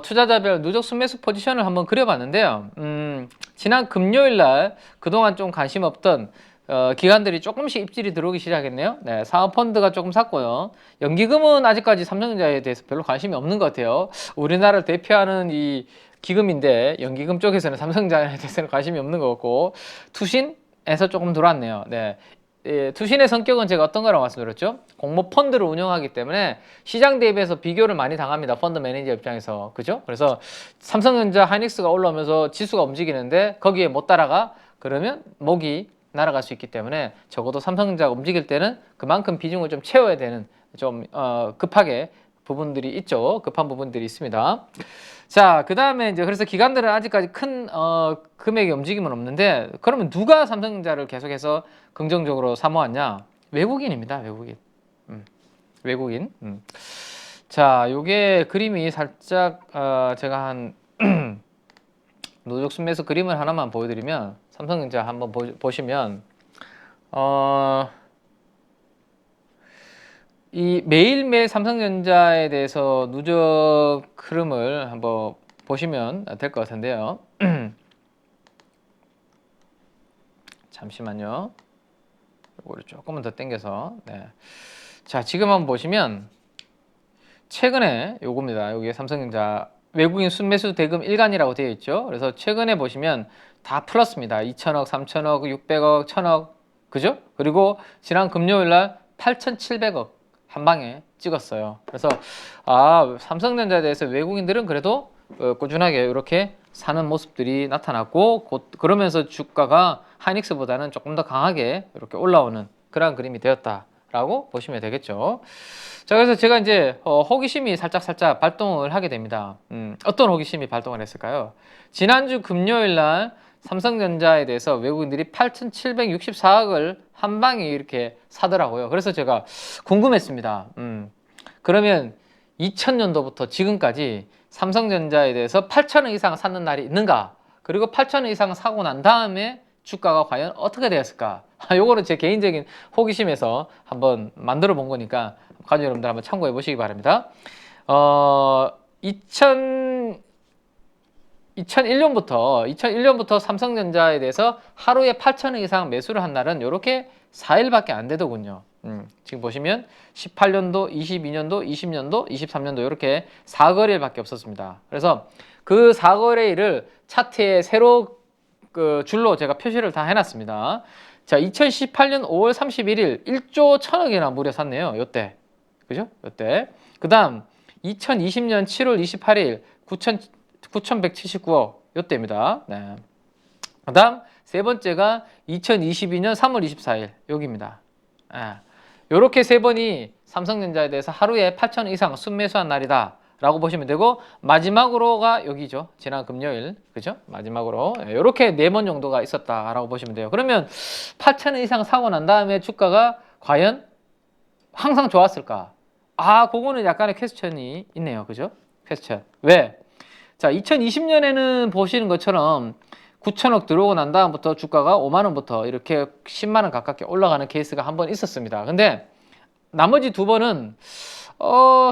투자자별 누적 순매수 포지션을 한번 그려봤는데요. 지난 금요일 날 그동안 좀 관심 없던 기관들이 조금씩 입질이 들어오기 시작했네요. 네, 사모펀드가 조금 샀고요. 연기금은 아직까지 삼성전자에 대해서 별로 관심이 없는 것 같아요. 우리나라를 대표하는 이 기금인데 연기금 쪽에서는 삼성전자에 대해서는 관심이 없는 것 같고 투신에서 조금 들어왔네요. 네. 예, 투신의 성격은 제가 어떤 거라고 말씀드렸죠? 공모 펀드를 운영하기 때문에 시장 대비해서 비교를 많이 당합니다. 펀드 매니저 입장에서. 그죠? 그래서 삼성전자, 하이닉스가 올라오면서 지수가 움직이는데 거기에 못 따라가? 그러면 목이 날아갈 수 있기 때문에 적어도 삼성전자가 움직일 때는 그만큼 비중을 좀 채워야 되는 좀 급하게 부분들이 있죠. 급한 부분들이 있습니다. 자, 그 다음에 이제 그래서 기관들은 아직까지 큰 금액의 움직임은 없는데 그러면 누가 삼성전자를 계속해서 긍정적으로 사모았냐? 외국인입니다. 외국인. 외국인. 자, 요게 그림이 살짝 제가 한 누적 순매수 그림을 하나만 보여드리면 삼성전자 한번 보시면 이 매일매일 삼성전자에 대해서 누적 흐름을 한번 보시면 될 것 같은데요. 잠시만요. 이거를 조금만 더 당겨서. 네. 자, 지금 한번 보시면 최근에 요겁니다. 여기 삼성전자 외국인 순매수 대금 일간이라고 되어 있죠. 그래서 최근에 보시면 다 플러스입니다. 2천억, 3천억, 600억, 1000억. 그죠? 그리고 지난 금요일 날 8,700억 한 방에 찍었어요. 그래서 삼성전자에 대해서 외국인들은 그래도 꾸준하게 이렇게 사는 모습들이 나타났고 그러면서 주가가 하이닉스보다는 조금 더 강하게 이렇게 올라오는 그런 그림이 되었다라고 보시면 되겠죠. 자, 그래서 제가 이제 호기심이 살짝 발동을 하게 됩니다. 어떤 호기심이 발동을 했을까요? 지난주 금요일 날 삼성전자에 대해서 외국인들이 8,764억을 한 방에 이렇게 사더라고요. 그래서 제가 궁금했습니다. 그러면 2000년도부터 지금까지 삼성전자에 대해서 8,000원 이상 샀는 날이 있는가? 그리고 8,000원 이상 사고 난 다음에 주가가 과연 어떻게 되었을까? 요거는 제 개인적인 호기심에서 한번 만들어 본 거니까 가족 여러분들 한번 참고해 보시기 바랍니다. 2001년부터 삼성전자에 대해서 하루에 8,000원 이상 매수를 한 날은 이렇게 4일밖에 안 되더군요. 지금 보시면 18년도, 22년도, 20년도, 23년도 이렇게 4거래일밖에 없었습니다. 그래서 그 4거래일을 차트에 새로 그 줄로 제가 표시를 다 해놨습니다. 자, 2018년 5월 31일 1조 1000억이나 무려 샀네요. 요때. 그죠? 요때. 그 다음 2020년 7월 28일 9,179억 요때입니다. 네. 그 다음 세 번째가 2022년 3월 24일 여기입니다. 네. 요렇게 세 번이 삼성전자에 대해서 하루에 8,000원 이상 순매수한 날이다 라고 보시면 되고 마지막으로가 여기죠. 지난 금요일. 그죠? 마지막으로 요렇게 4번 정도가 있었다라고 보시면 돼요. 그러면 8,000원 이상 사고 난 다음에 주가가 과연 항상 좋았을까? 그거는 약간의 퀘스천이 있네요. 그죠? 퀘스천. 왜? 자, 2020년에는 보시는 것처럼 9천억 들어오고 난 다음부터 주가가 5만 원부터 이렇게 10만 원 가깝게 올라가는 케이스가 한 번 있었습니다. 근데 나머지 두 번은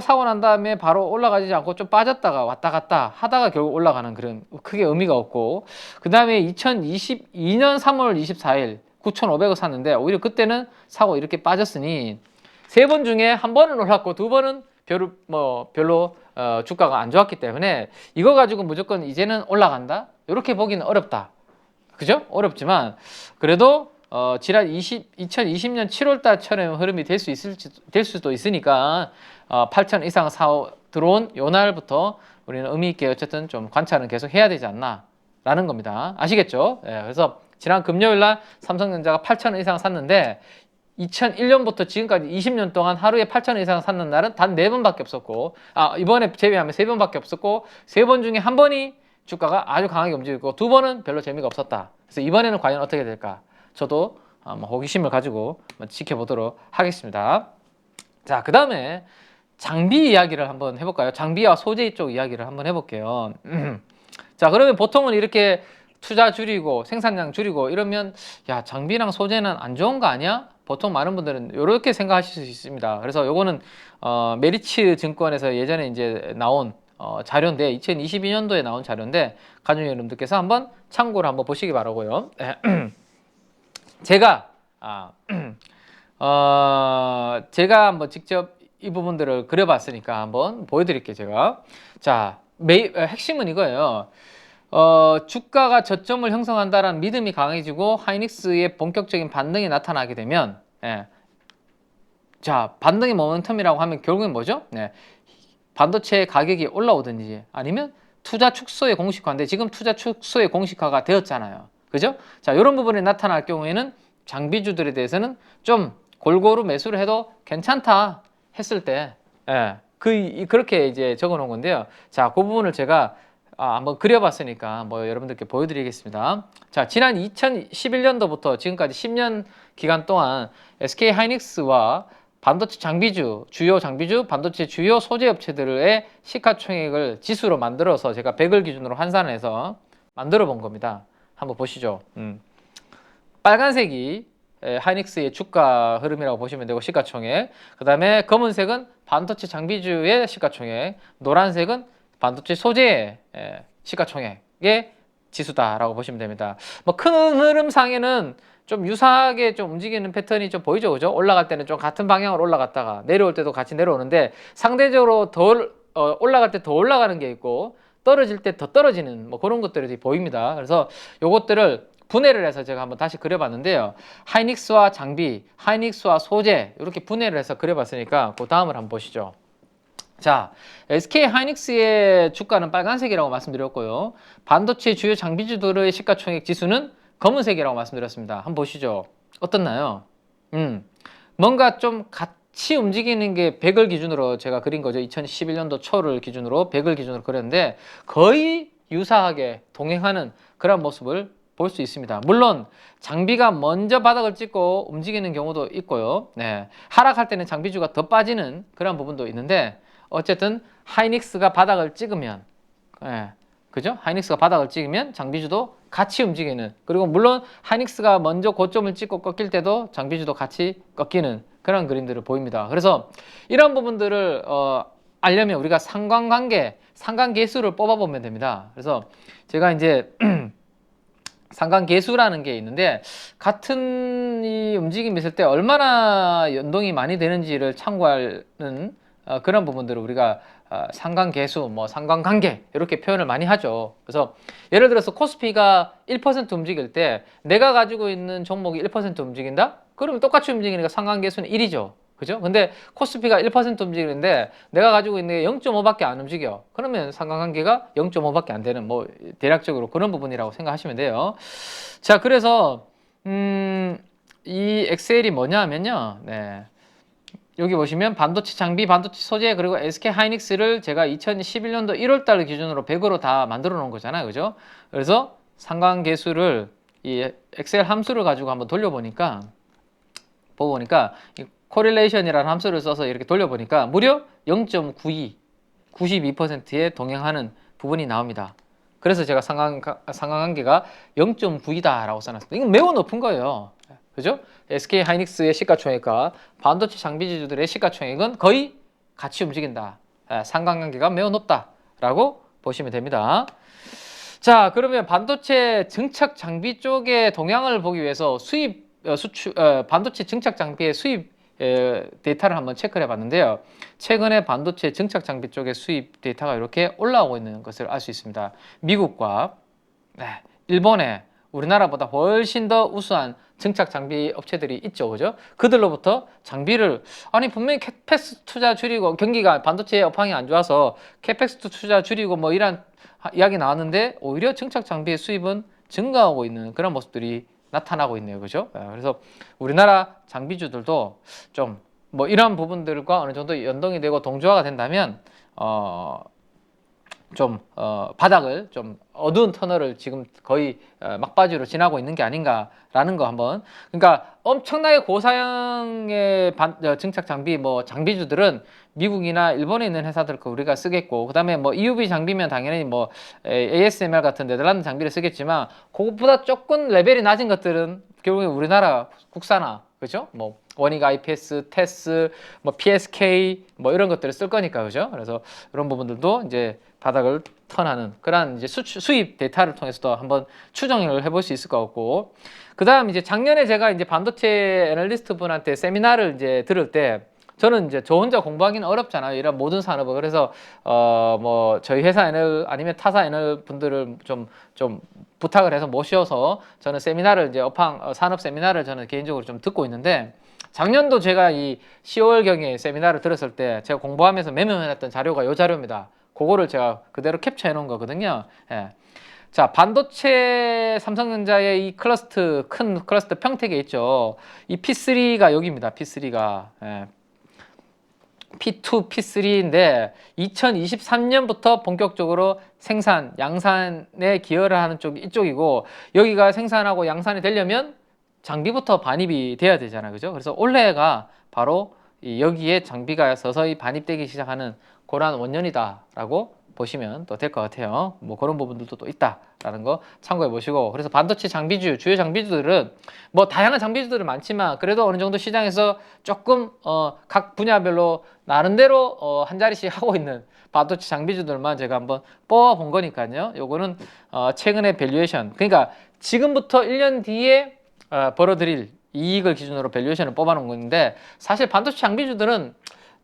사고 난 다음에 바로 올라가지 않고 좀 빠졌다가 왔다 갔다 하다가 결국 올라가는 그런 크게 의미가 없고 그 다음에 2022년 3월 24일 9,500억 샀는데 오히려 그때는 사고 이렇게 빠졌으니 세 번 중에 한 번은 올랐고 두 번은 별로 주가가 안 좋았기 때문에 이거 가지고 무조건 이제는 올라간다? 이렇게 보기는 어렵다. 그죠? 어렵지만 그래도 지난 2020년 7월 달처럼 흐름이 될 수도 있으니까 8천 이상 들어온 요 날부터 우리는 의미 있게 어쨌든 좀 관찰은 계속 해야 되지 않나 라는 겁니다. 아시겠죠? 예, 그래서 지난 금요일 날 삼성전자가 8천 원 이상 샀는데 2001년부터 지금까지 20년 동안 하루에 8천 원 이상 샀는 날은 단 4번밖에 없었고 이번에 제외하면 3번밖에 없었고 3번 중에 한 번이 주가가 아주 강하게 움직이고 2번은 별로 재미가 없었다. 그래서 이번에는 과연 어떻게 될까? 저도 호기심을 가지고 지켜보도록 하겠습니다. 자, 그 다음에 장비 이야기를 한번 해볼까요? 장비와 소재 쪽 이야기를 한번 해볼게요. 자, 그러면 보통은 이렇게 투자 줄이고 생산량 줄이고 이러면 야, 장비랑 소재는 안 좋은 거 아니야? 보통 많은 분들은 이렇게 생각하실 수 있습니다. 그래서 요거는 메리츠 증권에서 예전에 이제 나온 자료인데 2022년도에 나온 자료인데 가족 여러분들께서 한번 참고를 한번 보시기 바라고요. 제가 제가 한번 직접 이 부분들을 그려봤으니까 한번 보여드릴게요. 제가 자 핵심은 이거예요. 주가가 저점을 형성한다라는 믿음이 강해지고 하이닉스의 본격적인 반등이 나타나게 되면 자 반등의 모멘텀이라고 하면 결국엔 뭐죠? 반도체 가격이 올라오든지 아니면 투자 축소의 공식화인데 지금 투자 축소의 공식화가 되었잖아요. 그죠? 자, 이런 부분이 나타날 경우에는 장비주들에 대해서는 좀 골고루 매수를 해도 괜찮다 했을 때 그렇게 이제 적어 놓은 건데요. 자, 그 부분을 제가 한번 그려봤으니까 여러분들께 보여드리겠습니다. 자, 지난 2011년도부터 지금까지 10년 기간 동안 SK 하이닉스와 반도체 장비주, 주요 장비주, 반도체 주요 소재 업체들의 시가총액을 지수로 만들어서 제가 100을 기준으로 환산해서 만들어 본 겁니다. 한번 보시죠. 빨간색이 하이닉스의 주가 흐름이라고 보시면 되고 시가총액, 그 다음에 검은색은 반도체 장비주의 시가총액, 노란색은 반도체 소재의 시가총액의 지수다라고 보시면 됩니다. 큰 흐름상에는 좀 유사하게 좀 움직이는 패턴이 좀 보이죠, 그죠? 올라갈 때는 좀 같은 방향으로 올라갔다가 내려올 때도 같이 내려오는데 상대적으로 더 올라갈 때 더 올라가는 게 있고 떨어질 때 더 떨어지는 그런 것들이 보입니다. 그래서 요것들을 분해를 해서 제가 한번 다시 그려봤는데요. 하이닉스와 장비, 하이닉스와 소재 이렇게 분해를 해서 그려봤으니까 그 다음을 한번 보시죠. 자, SK 하이닉스의 주가는 빨간색이라고 말씀드렸고요. 반도체 주요 장비주들의 시가총액 지수는 검은색이라고 말씀드렸습니다. 한번 보시죠. 어떻나요? 뭔가 좀 같이 움직이는 게 100을 기준으로 제가 그린 거죠. 2011년도 초를 기준으로 100을 기준으로 그렸는데 거의 유사하게 동행하는 그런 모습을 볼 수 있습니다. 물론 장비가 먼저 바닥을 찍고 움직이는 경우도 있고요. 하락할 때는 장비주가 더 빠지는 그런 부분도 있는데 어쨌든 하이닉스가 바닥을 찍으면 그죠? 하이닉스가 바닥을 찍으면 장비주도 같이 움직이는, 그리고 물론 하이닉스가 먼저 고점을 찍고 꺾일 때도 장비주도 같이 꺾이는 그런 그림들을 보입니다. 그래서 이런 부분들을 알려면 우리가 상관계수를 뽑아보면 됩니다. 그래서 제가 이제 상관계수라는 게 있는데 같은 이 움직임이 있을 때 얼마나 연동이 많이 되는지를 참고하는 그런 부분들을 우리가 상관계수, 상관관계 이렇게 표현을 많이 하죠. 그래서 예를 들어서 코스피가 1% 움직일 때 내가 가지고 있는 종목이 1% 움직인다? 그러면 똑같이 움직이니까 상관계수는 1이죠. 그죠? 근데 코스피가 1% 움직이는데 내가 가지고 있는 게 0.5밖에 안 움직여. 그러면 상관관계가 0.5밖에 안 되는 대략적으로 그런 부분이라고 생각하시면 돼요. 자, 그래서 이 엑셀이 뭐냐 하면요. 여기 보시면 반도체 장비, 반도체 소재, 그리고 SK 하이닉스를 제가 2011년도 1월 달 기준으로 100으로 다 만들어 놓은 거잖아요. 그죠? 그래서 상관계수를 이 엑셀 함수를 가지고 한번 돌려보니까 이 코릴레이션이라는 함수를 써서 이렇게 돌려보니까 무려 0.92, 92%에 동행하는 부분이 나옵니다. 그래서 제가 상관관계가 0.9이다 라고 써놨습니다. 이건 매우 높은 거예요. 그죠? SK 하이닉스의 시가총액과 반도체 장비주들의 시가총액은 거의 같이 움직인다. 상관관계가 매우 높다라고 보시면 됩니다. 자, 그러면 반도체 증착 장비 쪽의 동향을 보기 위해서 반도체 증착 장비의 수입 데이터를 한번 체크를 해봤는데요. 최근에 반도체 증착 장비 쪽의 수입 데이터가 이렇게 올라오고 있는 것을 알 수 있습니다. 미국과 일본에 우리나라보다 훨씬 더 우수한 증착 장비 업체들이 있죠, 그죠? 그들로부터 장비를 아니 분명히 캐펙스 투자 줄이고 경기가 반도체 업황이 안 좋아서 캐펙스 투자 줄이고 뭐 이런 이야기 나왔는데 오히려 증착 장비의 수입은 증가하고 있는 그런 모습들이 나타나고 있네요, 그죠? 그래서 우리나라 장비주들도 좀 뭐 이런 부분들과 어느 정도 연동이 되고 동조화가 된다면 바닥을 좀 어두운 터널을 지금 거의 막바지로 지나고 있는 게 아닌가라는 거 한번. 그러니까 엄청나게 고사양의 증착 장비 뭐 장비주들은 미국이나 일본에 있는 회사들 거 우리가 쓰겠고, 그다음에 뭐 EUV 장비면 당연히 뭐 ASML 같은 네덜란드 장비를 쓰겠지만, 그것보다 조금 레벨이 낮은 것들은 결국에 우리나라 국산화, 그죠? 뭐 원익 IPS, 테스, 뭐 PSK 뭐 이런 것들을 쓸 거니까, 그죠? 그래서 이런 부분들도 이제 바닥을 턴하는 그런 이제 수입 데이터를 통해서도 한번 추정을 해볼 수 있을 것 같고, 그다음 이제 작년에 제가 이제 반도체 애널리스트 분한테 세미나를 이제 들을 때, 저는 이제 저 혼자 공부하기는 어렵잖아요, 이런 모든 산업을. 그래서 뭐 저희 회사 애널 아니면 타사 애널 분들을 좀 부탁을 해서 모셔서 저는 세미나를 이제 산업 세미나를 저는 개인적으로 좀 듣고 있는데, 작년도 제가 이 10월경에 세미나를 들었을 때 제가 공부하면서 메모해놨던 자료가 이 자료입니다. 그거를 제가 그대로 캡처해 놓은 거거든요. 자, 반도체 삼성전자의 이 클러스터, 큰 클러스터 평택에 있죠. 이 P3가 여기입니다. P3가. P2, P3인데 2023년부터 본격적으로 생산, 양산에 기여를 하는 쪽이 이쪽이고, 여기가 생산하고 양산이 되려면 장비부터 반입이 돼야 되잖아요, 그죠? 그래서 올해가 바로 여기에 장비가 서서히 반입되기 시작하는 그런 원년이다라고 보시면 또 될 것 같아요. 뭐 그런 부분들도 또 있다라는 거 참고해 보시고, 그래서 반도체 장비주, 주요 장비주들은 뭐 다양한 장비주들은 많지만 그래도 어느 정도 시장에서 조금 각 분야별로 나름대로 한 자리씩 하고 있는 반도체 장비주들만 제가 한번 뽑아 본 거니까요. 요거는 최근에 밸류에이션, 그러니까 지금부터 1년 뒤에 벌어들일 이익을 기준으로 밸류에이션을 뽑아놓은 건데, 사실 반도체 장비주들은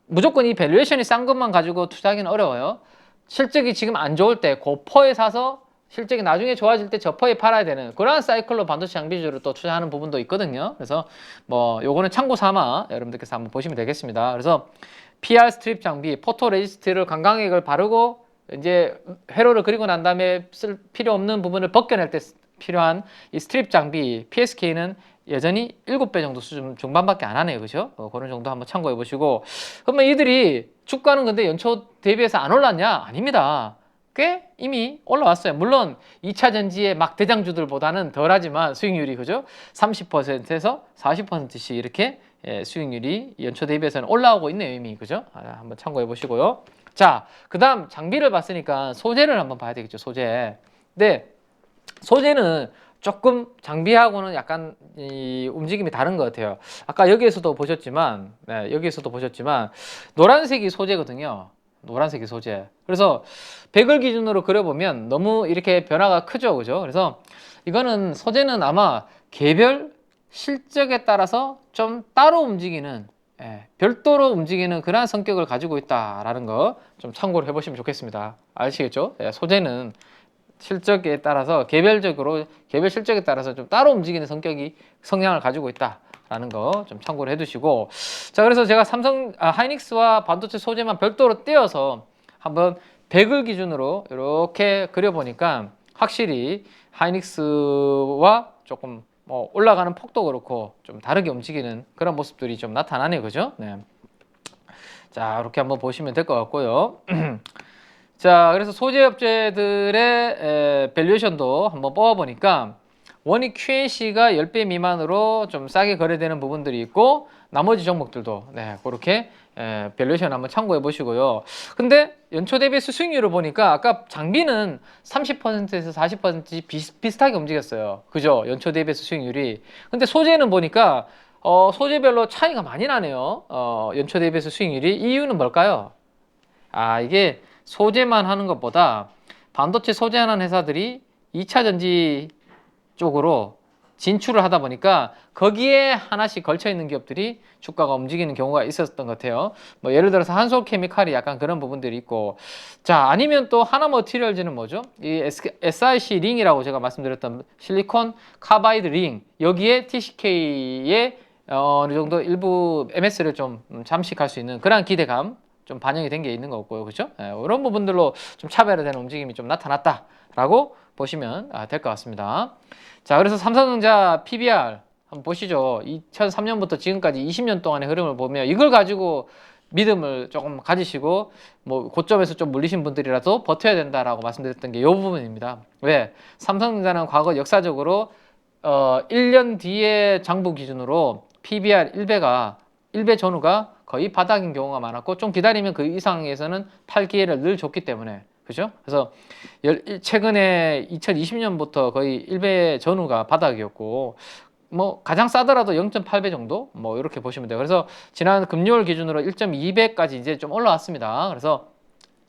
무조건 이 밸류에이션이 싼 것만 가지고 투자하기는 어려워요. 실적이 지금 안 좋을 때 고퍼에 사서 실적이 나중에 좋아질 때 저퍼에 팔아야 되는 그러한 사이클로 반도체 장비주를 또 투자하는 부분도 있거든요. 그래서 뭐 요거는 참고 삼아 여러분들께서 한번 보시면 되겠습니다. 그래서 PR 스트립 장비, 포토 레지스트를 강광액을 바르고 이제 회로를 그리고 난 다음에 쓸 필요 없는 부분을 벗겨낼 때 필요한 이 스트립 장비 PSK는 여전히 7배 정도 수준 중반밖에 안 하네요, 그죠? 그런 정도 한번 참고해 보시고. 그러면 이들이 주가는 근데 연초 대비해서 안 올랐냐? 아닙니다. 꽤 이미 올라왔어요. 물론 2차 전지의 막 대장주들보다는 덜하지만 수익률이, 그죠? 30%에서 40%씩 이렇게 수익률이 연초 대비해서는 올라오고 있네요, 이미, 그죠? 한번 참고해 보시고요. 자, 그 다음 장비를 봤으니까 소재를 한번 봐야 되겠죠, 소재. 근데 소재는 조금 장비하고는 약간 이 움직임이 다른 것 같아요. 아까 여기에서도 보셨지만, 노란색이 소재거든요. 노란색이 소재. 그래서 백을 기준으로 그려보면 너무 이렇게 변화가 크죠, 그죠? 그래서 이거는 소재는 아마 개별 실적에 따라서 좀 따로 움직이는, 별도로 움직이는 그러한 성격을 가지고 있다라는 거 좀 참고를 해보시면 좋겠습니다. 아시겠죠? 소재는 실적에 따라서 개별 실적에 따라서 좀 따로 움직이는 성향을 가지고 있다라는 거 좀 참고를 해두시고, 자, 그래서 제가 하이닉스와 반도체 소재만 별도로 떼어서 한번 백을 기준으로 이렇게 그려보니까 확실히 하이닉스와 조금 올라가는 폭도 그렇고 좀 다르게 움직이는 그런 모습들이 좀 나타나네요, 그죠? 네. 자, 이렇게 한번 보시면 될 것 같고요. 자, 그래서 소재 업체들의 밸류에이션도 한번 뽑아보니까 원익 QNC가 10배 미만으로 좀 싸게 거래되는 부분들이 있고, 나머지 종목들도 그렇게 밸류에이션 한번 참고해 보시고요. 근데 연초 대비 수익률을 보니까 아까 장비는 30%에서 40% 비슷하게 움직였어요, 그죠? 연초 대비 수익률이. 근데 소재는 보니까 소재별로 차이가 많이 나네요. 연초 대비해서 수익률이. 이유는 뭘까요? 이게 소재만 하는 것보다 반도체 소재하는 회사들이 2차 전지 쪽으로 진출을 하다 보니까 거기에 하나씩 걸쳐 있는 기업들이 주가가 움직이는 경우가 있었던 것 같아요. 뭐 예를 들어서 한솔케미칼이 약간 그런 부분들이 있고, 자 아니면 또 하나머티리얼즈는 뭐죠? 이 SIC 링이라고 제가 말씀드렸던 실리콘 카바이드 링, 여기에 TCK의 어느 정도 일부 MS를 좀 잠식할 수 있는 그런 기대감 좀 반영이 된 게 있는 것 같고요, 그렇죠? 이런 부분들로 좀 차별화되는 움직임이 좀 나타났다라고 보시면 될 것 같습니다. 자, 그래서 삼성전자 PBR 한번 보시죠. 2003년부터 지금까지 20년 동안의 흐름을 보면 이걸 가지고 믿음을 조금 가지시고 뭐 고점에서 좀 물리신 분들이라도 버텨야 된다라고 말씀드렸던 게 이 부분입니다. 왜? 삼성전자는 과거 역사적으로 1년 뒤에 장부 기준으로 PBR 1배 전후가 거의 바닥인 경우가 많았고, 좀 기다리면 그 이상에서는 팔 기회를 늘 줬기 때문에, 그죠? 그래서 최근에 2020년부터 거의 1배 전후가 바닥이었고, 뭐 가장 싸더라도 0.8배 정도 뭐 이렇게 보시면 돼요. 그래서 지난 금요일 기준으로 1.2배까지 이제 좀 올라왔습니다. 그래서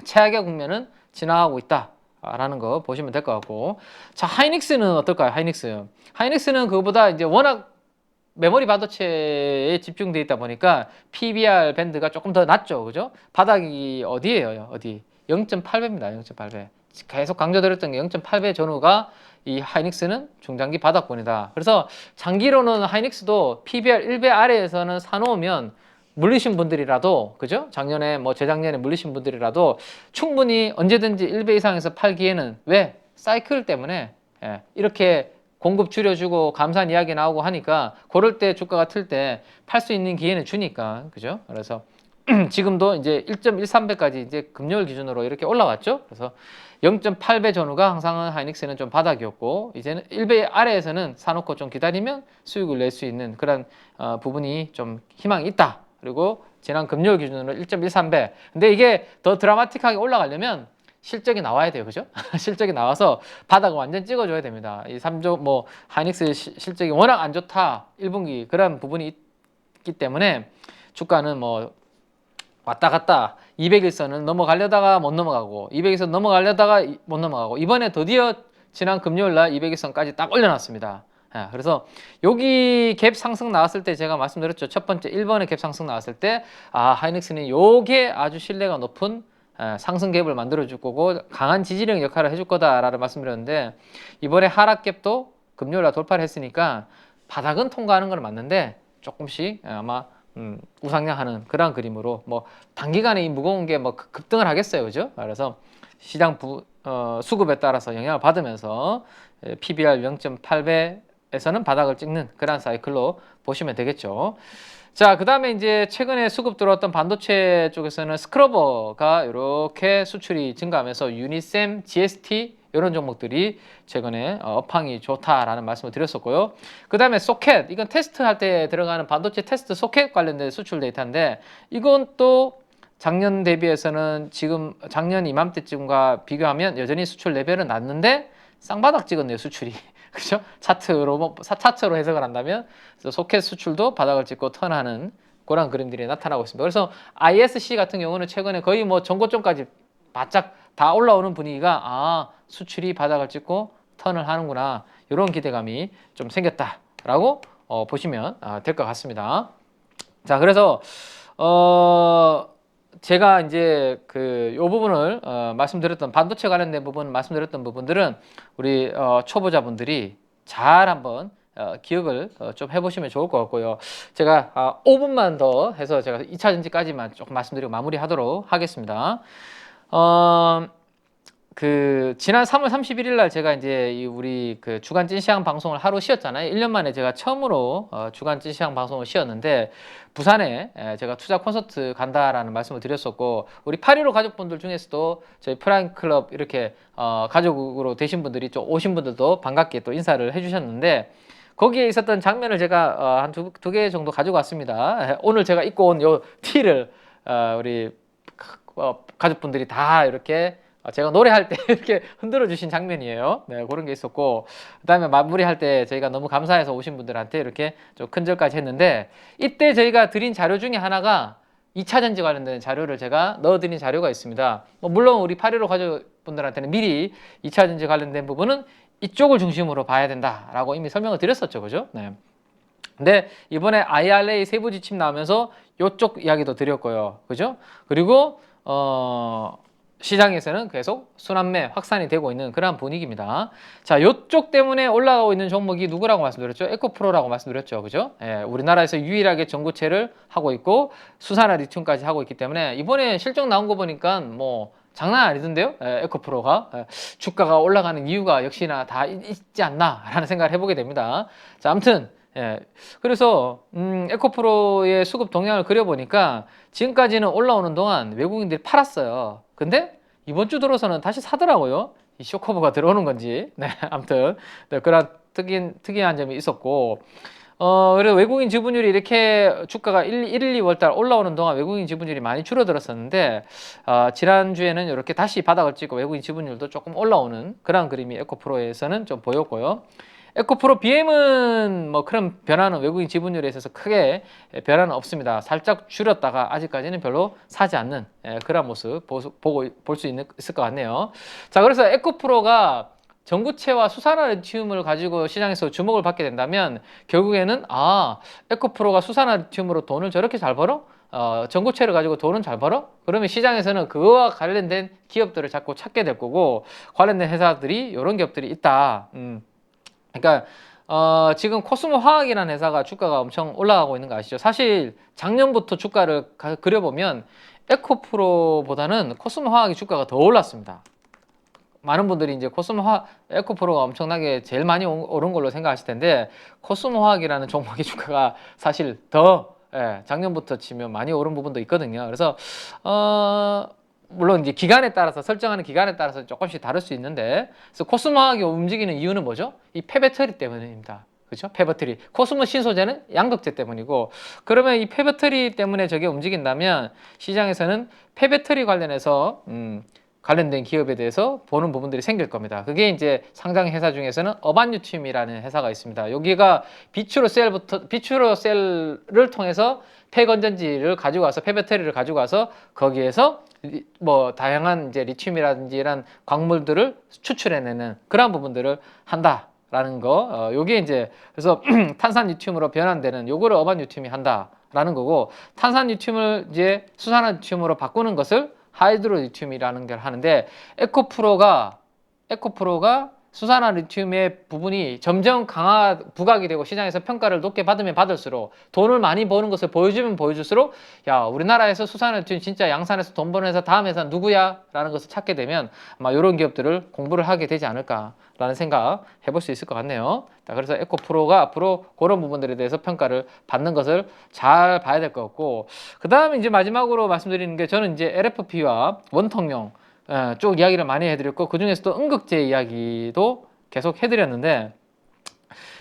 최악의 국면은 지나가고 있다라는 거 보시면 될 것 같고, 자 하이닉스는 어떨까요? 하이닉스는 그거보다 이제 워낙 메모리 반도체에 집중돼 있다 보니까 PBR 밴드가 조금 더 낮죠, 그죠? 바닥이 어디예요? 어디? 0.8배입니다. 0.8배. 계속 강조드렸던 게 0.8배 전후가 이 하이닉스는 중장기 바닥권이다. 그래서 장기로는 하이닉스도 PBR 1배 아래에서는 사놓으면 물리신 분들이라도, 그죠? 작년에 뭐 재작년에 물리신 분들이라도 충분히 언제든지 1배 이상에서 팔기에는, 왜? 사이클 때문에 이렇게 공급 줄여주고 감산 이야기 나오고 하니까 그럴 때 주가가 틀 때 팔 수 있는 기회는 주니까, 그죠? 그래서 지금도 이제 1.13배까지 이제 금요일 기준으로 이렇게 올라왔죠. 그래서 0.8배 전후가 항상 하이닉스는 좀 바닥이었고, 이제는 1배 아래에서는 사놓고 좀 기다리면 수익을 낼 수 있는 그런 부분이 좀 희망이 있다. 그리고 지난 금요일 기준으로 1.13배. 근데 이게 더 드라마틱하게 올라가려면 실적이 나와야 돼요, 그죠? 실적이 나와서 바닥을 완전 찍어줘야 됩니다. 이 3조 뭐 하이닉스 실적이 워낙 안 좋다, 1분기 그런 부분이 있기 때문에 주가는 뭐 왔다 갔다 200일선은 넘어가려다가 못 넘어가고 200일선 넘어가려다가 못 넘어가고, 이번에 드디어 지난 금요일날 200일선까지 딱 올려놨습니다. 그래서 여기 갭 상승 나왔을 때 제가 말씀드렸죠. 첫 번째 1번의 갭 상승 나왔을 때 하이닉스는 요게 아주 신뢰가 높은 상승 갭을 만들어 줄 거고 강한 지지력 역할을 해줄 거다라고 말씀드렸는데, 이번에 하락 갭도 금요일날 돌파를 했으니까 바닥은 통과하는 건 맞는데 조금씩 아마 우상향하는 그런 그림으로, 뭐 단기간에 이 무거운 게 뭐 급등을 하겠어요, 그죠? 그래서 시장 수급에 따라서 영향을 받으면서 PBR 0.8배에서는 바닥을 찍는 그런 사이클로 보시면 되겠죠. 자, 그 다음에 이제 최근에 수급 들어왔던 반도체 쪽에서는 스크러버가 이렇게 수출이 증가하면서 유니셈, GST 이런 종목들이 최근에 업황이 좋다라는 말씀을 드렸었고요. 그 다음에 소켓, 이건 테스트할 때 들어가는 반도체 테스트 소켓 관련된 수출 데이터인데, 이건 또 작년 대비해서는 지금 작년 이맘때쯤과 비교하면 여전히 수출 레벨은 낮는데 쌍바닥 찍었네요, 수출이. 그죠? 차트로 해석을 한다면, 그래서 소켓 수출도 바닥을 찍고 턴하는 그런 그림들이 나타나고 있습니다. 그래서 ISC 같은 경우는 최근에 거의 뭐 전고점까지 바짝 다 올라오는 분위기가, 수출이 바닥을 찍고 턴을 하는구나, 이런 기대감이 좀 생겼다라고 보시면 될 것 같습니다. 자, 그래서 제가 이제 요 부분을 말씀드렸던 반도체 관련된 부분 말씀드렸던 부분들은 우리 초보자분들이 잘 한번 기억을 좀 해보시면 좋을 것 같고요. 제가 5분만 더 해서 제가 2차 전지까지만 조금 말씀드리고 마무리하도록 하겠습니다. 지난 3월 31일 날 제가 이제 우리 주간 찐시황 방송을 하루 쉬었잖아요. 1년 만에 제가 처음으로 주간 찐시황 방송을 쉬었는데, 부산에 제가 투자 콘서트 간다라는 말씀을 드렸었고, 우리 8.15 가족분들 중에서도 저희 프라임 클럽 이렇게 가족으로 되신 분들이 좀 오신 분들도 반갑게 또 인사를 해주셨는데, 거기에 있었던 장면을 제가 한 두 개 정도 가지고 왔습니다. 오늘 제가 입고 온 요 티를 우리 가족분들이 다 이렇게 제가 노래할 때 이렇게 흔들어 주신 장면이에요. 네, 그런 게 있었고, 그 다음에 마무리할 때 저희가 너무 감사해서 오신 분들한테 이렇게 좀 큰절까지 했는데, 이때 저희가 드린 자료 중에 하나가 2차 전지 관련된 자료를 제가 넣어드린 자료가 있습니다. 물론 우리 8.15 가족분들한테는 미리 2차 전지 관련된 부분은 이쪽을 중심으로 봐야 된다라고 이미 설명을 드렸었죠, 그죠? 네. 근데 이번에 IRA 세부 지침 나오면서 이쪽 이야기도 드렸고요, 그죠? 그리고 시장에서는 계속 순환매 확산이 되고 있는 그런 분위기입니다. 자, 이쪽 때문에 올라가고 있는 종목이 누구라고 말씀드렸죠? 에코프로라고 말씀드렸죠, 그죠? 예, 우리나라에서 유일하게 전고체를 하고 있고 수산화 리튬까지 하고 있기 때문에 이번에 실적 나온 거 보니까 뭐 장난 아니던데요? 예, 에코프로가 주가가 올라가는 이유가 역시나 다 있지 않나라는 생각을 해보게 됩니다. 자, 아무튼 예, 그래서 에코프로의 수급 동향을 그려보니까 지금까지는 올라오는 동안 외국인들이 팔았어요. 근데 이번 주 들어서는 다시 사더라고요. 이 쇼커버가 들어오는 건지. 네, 아무튼 네, 그런 특이한 점이 있었고 그래서 외국인 지분율이 이렇게 주가가 1, 2월 달 올라오는 동안 외국인 지분율이 많이 줄어들었었는데 지난주에는 이렇게 다시 바닥을 찍고 외국인 지분율도 조금 올라오는 그런 그림이 에코프로에서는 좀 보였고요. 에코프로 BM은 뭐 그런 변화는 외국인 지분율에 있어서 크게 변화는 없습니다. 살짝 줄였다가 아직까지는 별로 사지 않는 그런 모습 볼 수 있을 것 같네요. 자, 그래서 에코프로가 전구체와 수산화 리튬을 가지고 시장에서 주목을 받게 된다면 결국에는 에코프로가 수산화 리튬으로 돈을 저렇게 잘 벌어? 전고체를 가지고 돈은 잘 벌어? 그러면 시장에서는 그거와 관련된 기업들을 자꾸 찾게 될 거고 관련된 회사들이 이런 기업들이 있다. 그러니까 지금 코스모 화학이라는 회사가 주가가 엄청 올라가고 있는 거 아시죠? 사실 작년부터 주가를 그려보면 에코프로보다는 코스모 화학이 주가가 더 올랐습니다. 많은 분들이 이제 에코프로가 엄청나게 제일 많이 오른 걸로 생각하실 텐데 코스모 화학이라는 종목의 주가가 사실 더 작년부터 치면 많이 오른 부분도 있거든요. 그래서 물론 이제 기간에 따라서 설정하는 기간에 따라서 조금씩 다를 수 있는데 그래서 코스모 화학이 움직이는 이유는 뭐죠? 이 폐배터리 때문입니다. 그렇죠? 폐배터리. 코스모 신소재는 양극재 때문이고 그러면 이 폐배터리 때문에 저게 움직인다면 시장에서는 폐배터리 관련해서 관련된 기업에 대해서 보는 부분들이 생길 겁니다. 그게 이제 상장 회사 중에서는 어반유팀이라는 회사가 있습니다. 여기가 비추로셀을 통해서 폐건전지를 가지고 와서 폐배터리를 가지고 와서 거기에서 뭐 다양한 이제 리튬이라든지 이런 광물들을 추출해내는 그런 부분들을 한다라는 거. 요게 이제 그래서 탄산 리튬으로 변환되는 요거를 어반유팀이 한다라는 거고 탄산 리튬을 이제 수산화 리튬으로 바꾸는 것을 하이드로 리튬이라는 걸 하는데 에코프로가 수산화 리튬의 부분이 점점 부각이 되고 시장에서 평가를 높게 받으면 받을수록 돈을 많이 버는 것을 보여주면 보여줄수록 야 우리나라에서 수산화 리튬 진짜 양산에서 돈 버는 회사 다음 회사 누구야? 라는 것을 찾게 되면 아마 이런 기업들을 공부를 하게 되지 않을까라는 생각 해볼 수 있을 것 같네요. 자, 그래서 에코프로가 앞으로 그런 부분들에 대해서 평가를 받는 것을 잘 봐야 될 것 같고 그 다음에 이제 마지막으로 말씀드리는 게 저는 이제 LFP와 원통용 쪽 이야기를 많이 해드렸고 그 중에서도 음극재 이야기도 계속 해드렸는데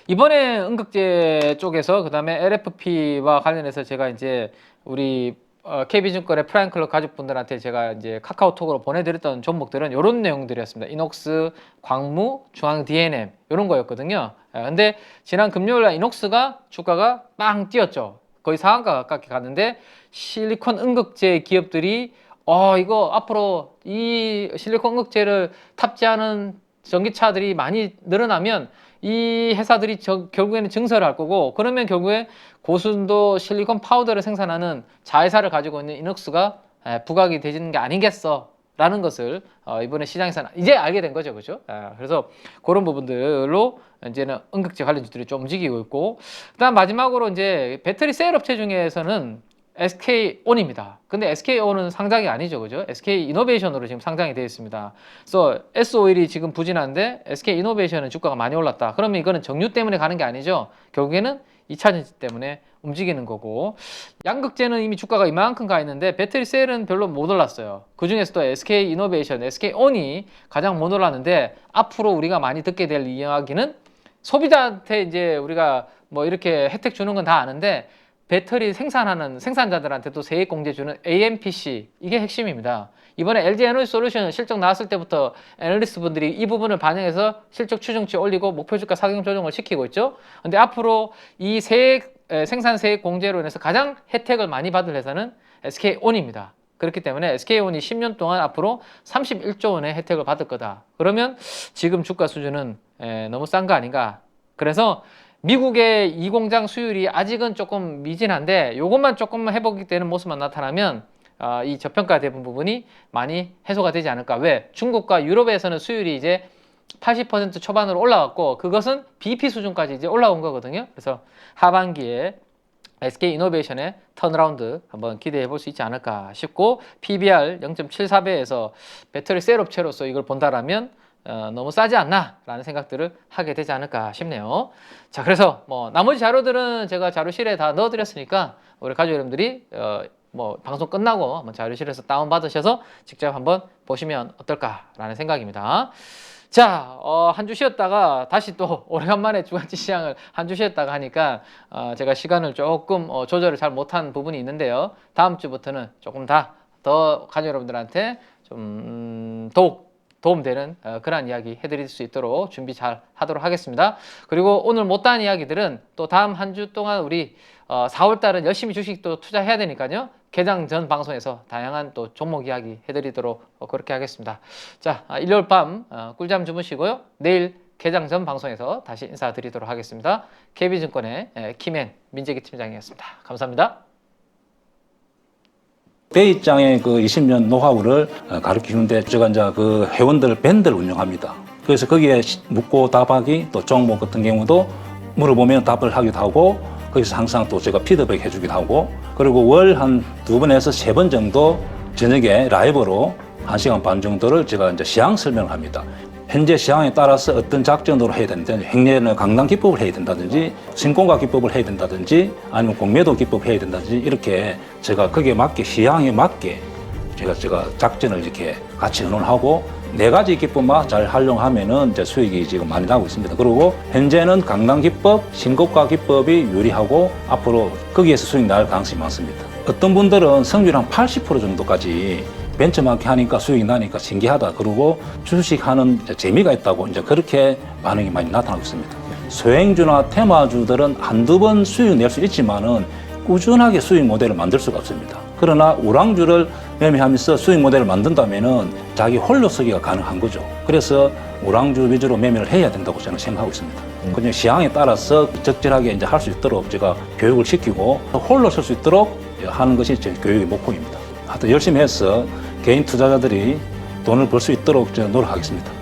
이번에 음극재 쪽에서 그 다음에 LFP와 관련해서 제가 이제 우리 KB증권의 프라임클럽 가족분들한테 제가 이제 카카오톡으로 보내드렸던 종목들은 이런 내용들이었습니다. 이녹스, 광무, 중앙 DNM 이런 거였거든요. 근데 지난 금요일날 이녹스가 주가가 빵 뛰었죠. 거의 상한가 가깝게 갔는데 실리콘 음극재 기업들이 이거 앞으로 이 실리콘 음극재를 탑재하는 전기차들이 많이 늘어나면 이 회사들이 결국에는 증설을 할 거고 그러면 결국에 고순도 실리콘 파우더를 생산하는 자회사를 가지고 있는 이녹스가 부각이 되는 게 아니겠어 라는 것을 이번에 시장에서는 이제 알게 된 거죠. 그죠? 그래서 그런 부분들로 이제는 음극재 관련주들이 좀 움직이고 있고 그다음 마지막으로 이제 배터리 셀 업체 중에서는 SK온입니다. 근데 SK온은 상장이 아니죠. 그죠? SK이노베이션으로 지금 상장이 되어 있습니다. 그래서 S-오일이 지금 부진한데 SK이노베이션은 주가가 많이 올랐다. 그러면 이거는 정유 때문에 가는 게 아니죠. 결국에는 2차전지 때문에 움직이는 거고 양극재는 이미 주가가 이만큼 가 있는데 배터리 셀은 별로 못 올랐어요. 그 중에서도 SK이노베이션, SK온이 가장 못 올랐는데 앞으로 우리가 많이 듣게 될 이야기는 소비자한테 이제 우리가 뭐 이렇게 혜택 주는 건 다 아는데 배터리 생산하는 생산자들한테도 세액 공제 주는 AMPC 이게 핵심입니다. 이번에 LG 에너지 솔루션 실적 나왔을 때부터 애널리스트 분들이 이 부분을 반영해서 실적 추정치 올리고 목표 주가 상향 조정을 시키고 있죠. 근데 앞으로 이 생산 세액 공제로 인해서 가장 혜택을 많이 받을 회사는 SK온입니다. 그렇기 때문에 SK온이 10년 동안 앞으로 31조 원의 혜택을 받을 거다. 그러면 지금 주가 수준은 너무 싼 거 아닌가. 그래서 미국의 이 공장 수율이 아직은 조금 미진한데 요것만 조금 회복되는 모습만 나타나면 이 저평가된 부분이 많이 해소가 되지 않을까. 왜? 중국과 유럽에서는 수율이 이제 80% 초반으로 올라갔고 그것은 BP 수준까지 이제 올라온 거거든요. 그래서 하반기에 SK이노베이션의 턴어라운드 한번 기대해 볼 수 있지 않을까 싶고, PBR 0.74배에서 배터리 셀 업체로서 이걸 본다라면 너무 싸지 않나 라는 생각들을 하게 되지 않을까 싶네요. 자, 그래서 뭐 나머지 자료들은 제가 자료실에 다 넣어 드렸으니까 우리 가족 여러분들이 뭐 방송 끝나고 한번 자료실에서 다운 받으셔서 직접 한번 보시면 어떨까라는 생각입니다. 자, 한 주 쉬었다가 다시 또 오래간만에 주간지 시장을 한 주 쉬었다가 하니까 제가 시간을 조금 조절을 잘 못한 부분이 있는데요. 다음 주부터는 조금 더 가족 여러분들한테 좀 도움되는 그런 이야기 해드릴 수 있도록 준비 잘 하도록 하겠습니다. 그리고 오늘 못다한 이야기들은 또 다음 한 주 동안 우리 4월 달은 열심히 주식 또 투자해야 되니까요. 개장 전 방송에서 다양한 또 종목 이야기 해드리도록 그렇게 하겠습니다. 자, 일요일 밤 꿀잠 주무시고요. 내일 개장 전 방송에서 다시 인사드리도록 하겠습니다. KB증권의 김행 민재기 팀장이었습니다. 감사합니다. 배 입장의 그 20년 노하우를 가르치는데 제가 이제 그 회원들 밴드를 운영합니다. 그래서 거기에 묻고 답하기 또 종목 같은 경우도 물어보면 답을 하기도 하고 거기서 항상 또 제가 피드백 해주기도 하고 그리고 월 한 2번에서 3번 정도 저녁에 라이브로 1시간 반 정도를 제가 이제 시황 설명을 합니다. 현재 시황에 따라서 어떤 작전으로 해야 되는지 행례는 강당 기법을 해야 된다든지 신공가 기법을 해야 된다든지 아니면 공매도 기법을 해야 된다든지 이렇게 제가 거기에 맞게 시황에 맞게 제가 작전을 이렇게 같이 의논하고 4가지 기법만 잘 활용하면은 이제 수익이 지금 많이 나고 있습니다. 그리고 현재는 강당 기법, 신고가 기법이 유리하고 앞으로 거기에서 수익 날 가능성이 많습니다. 어떤 분들은 성률 한 80% 정도까지 벤처마켓 하니까 수익이 나니까 신기하다. 그리고 주식하는 재미가 있다고 이제 그렇게 반응이 많이 나타나고 있습니다. 소행주나 테마주들은 한두 번 수익 낼 수 있지만은 꾸준하게 수익 모델을 만들 수가 없습니다. 그러나 우량주를 매매하면서 수익 모델을 만든다면은 자기 홀로 서기가 가능한 거죠. 그래서 우량주 위주로 매매를 해야 된다고 저는 생각하고 있습니다. 그냥 시황에 따라서 적절하게 이제 할 수 있도록 제가 교육을 시키고 홀로 설 수 있도록 하는 것이 제 교육의 목표입니다. 하여튼 열심히 해서 개인 투자자들이 돈을 벌 수 있도록 제가 노력하겠습니다.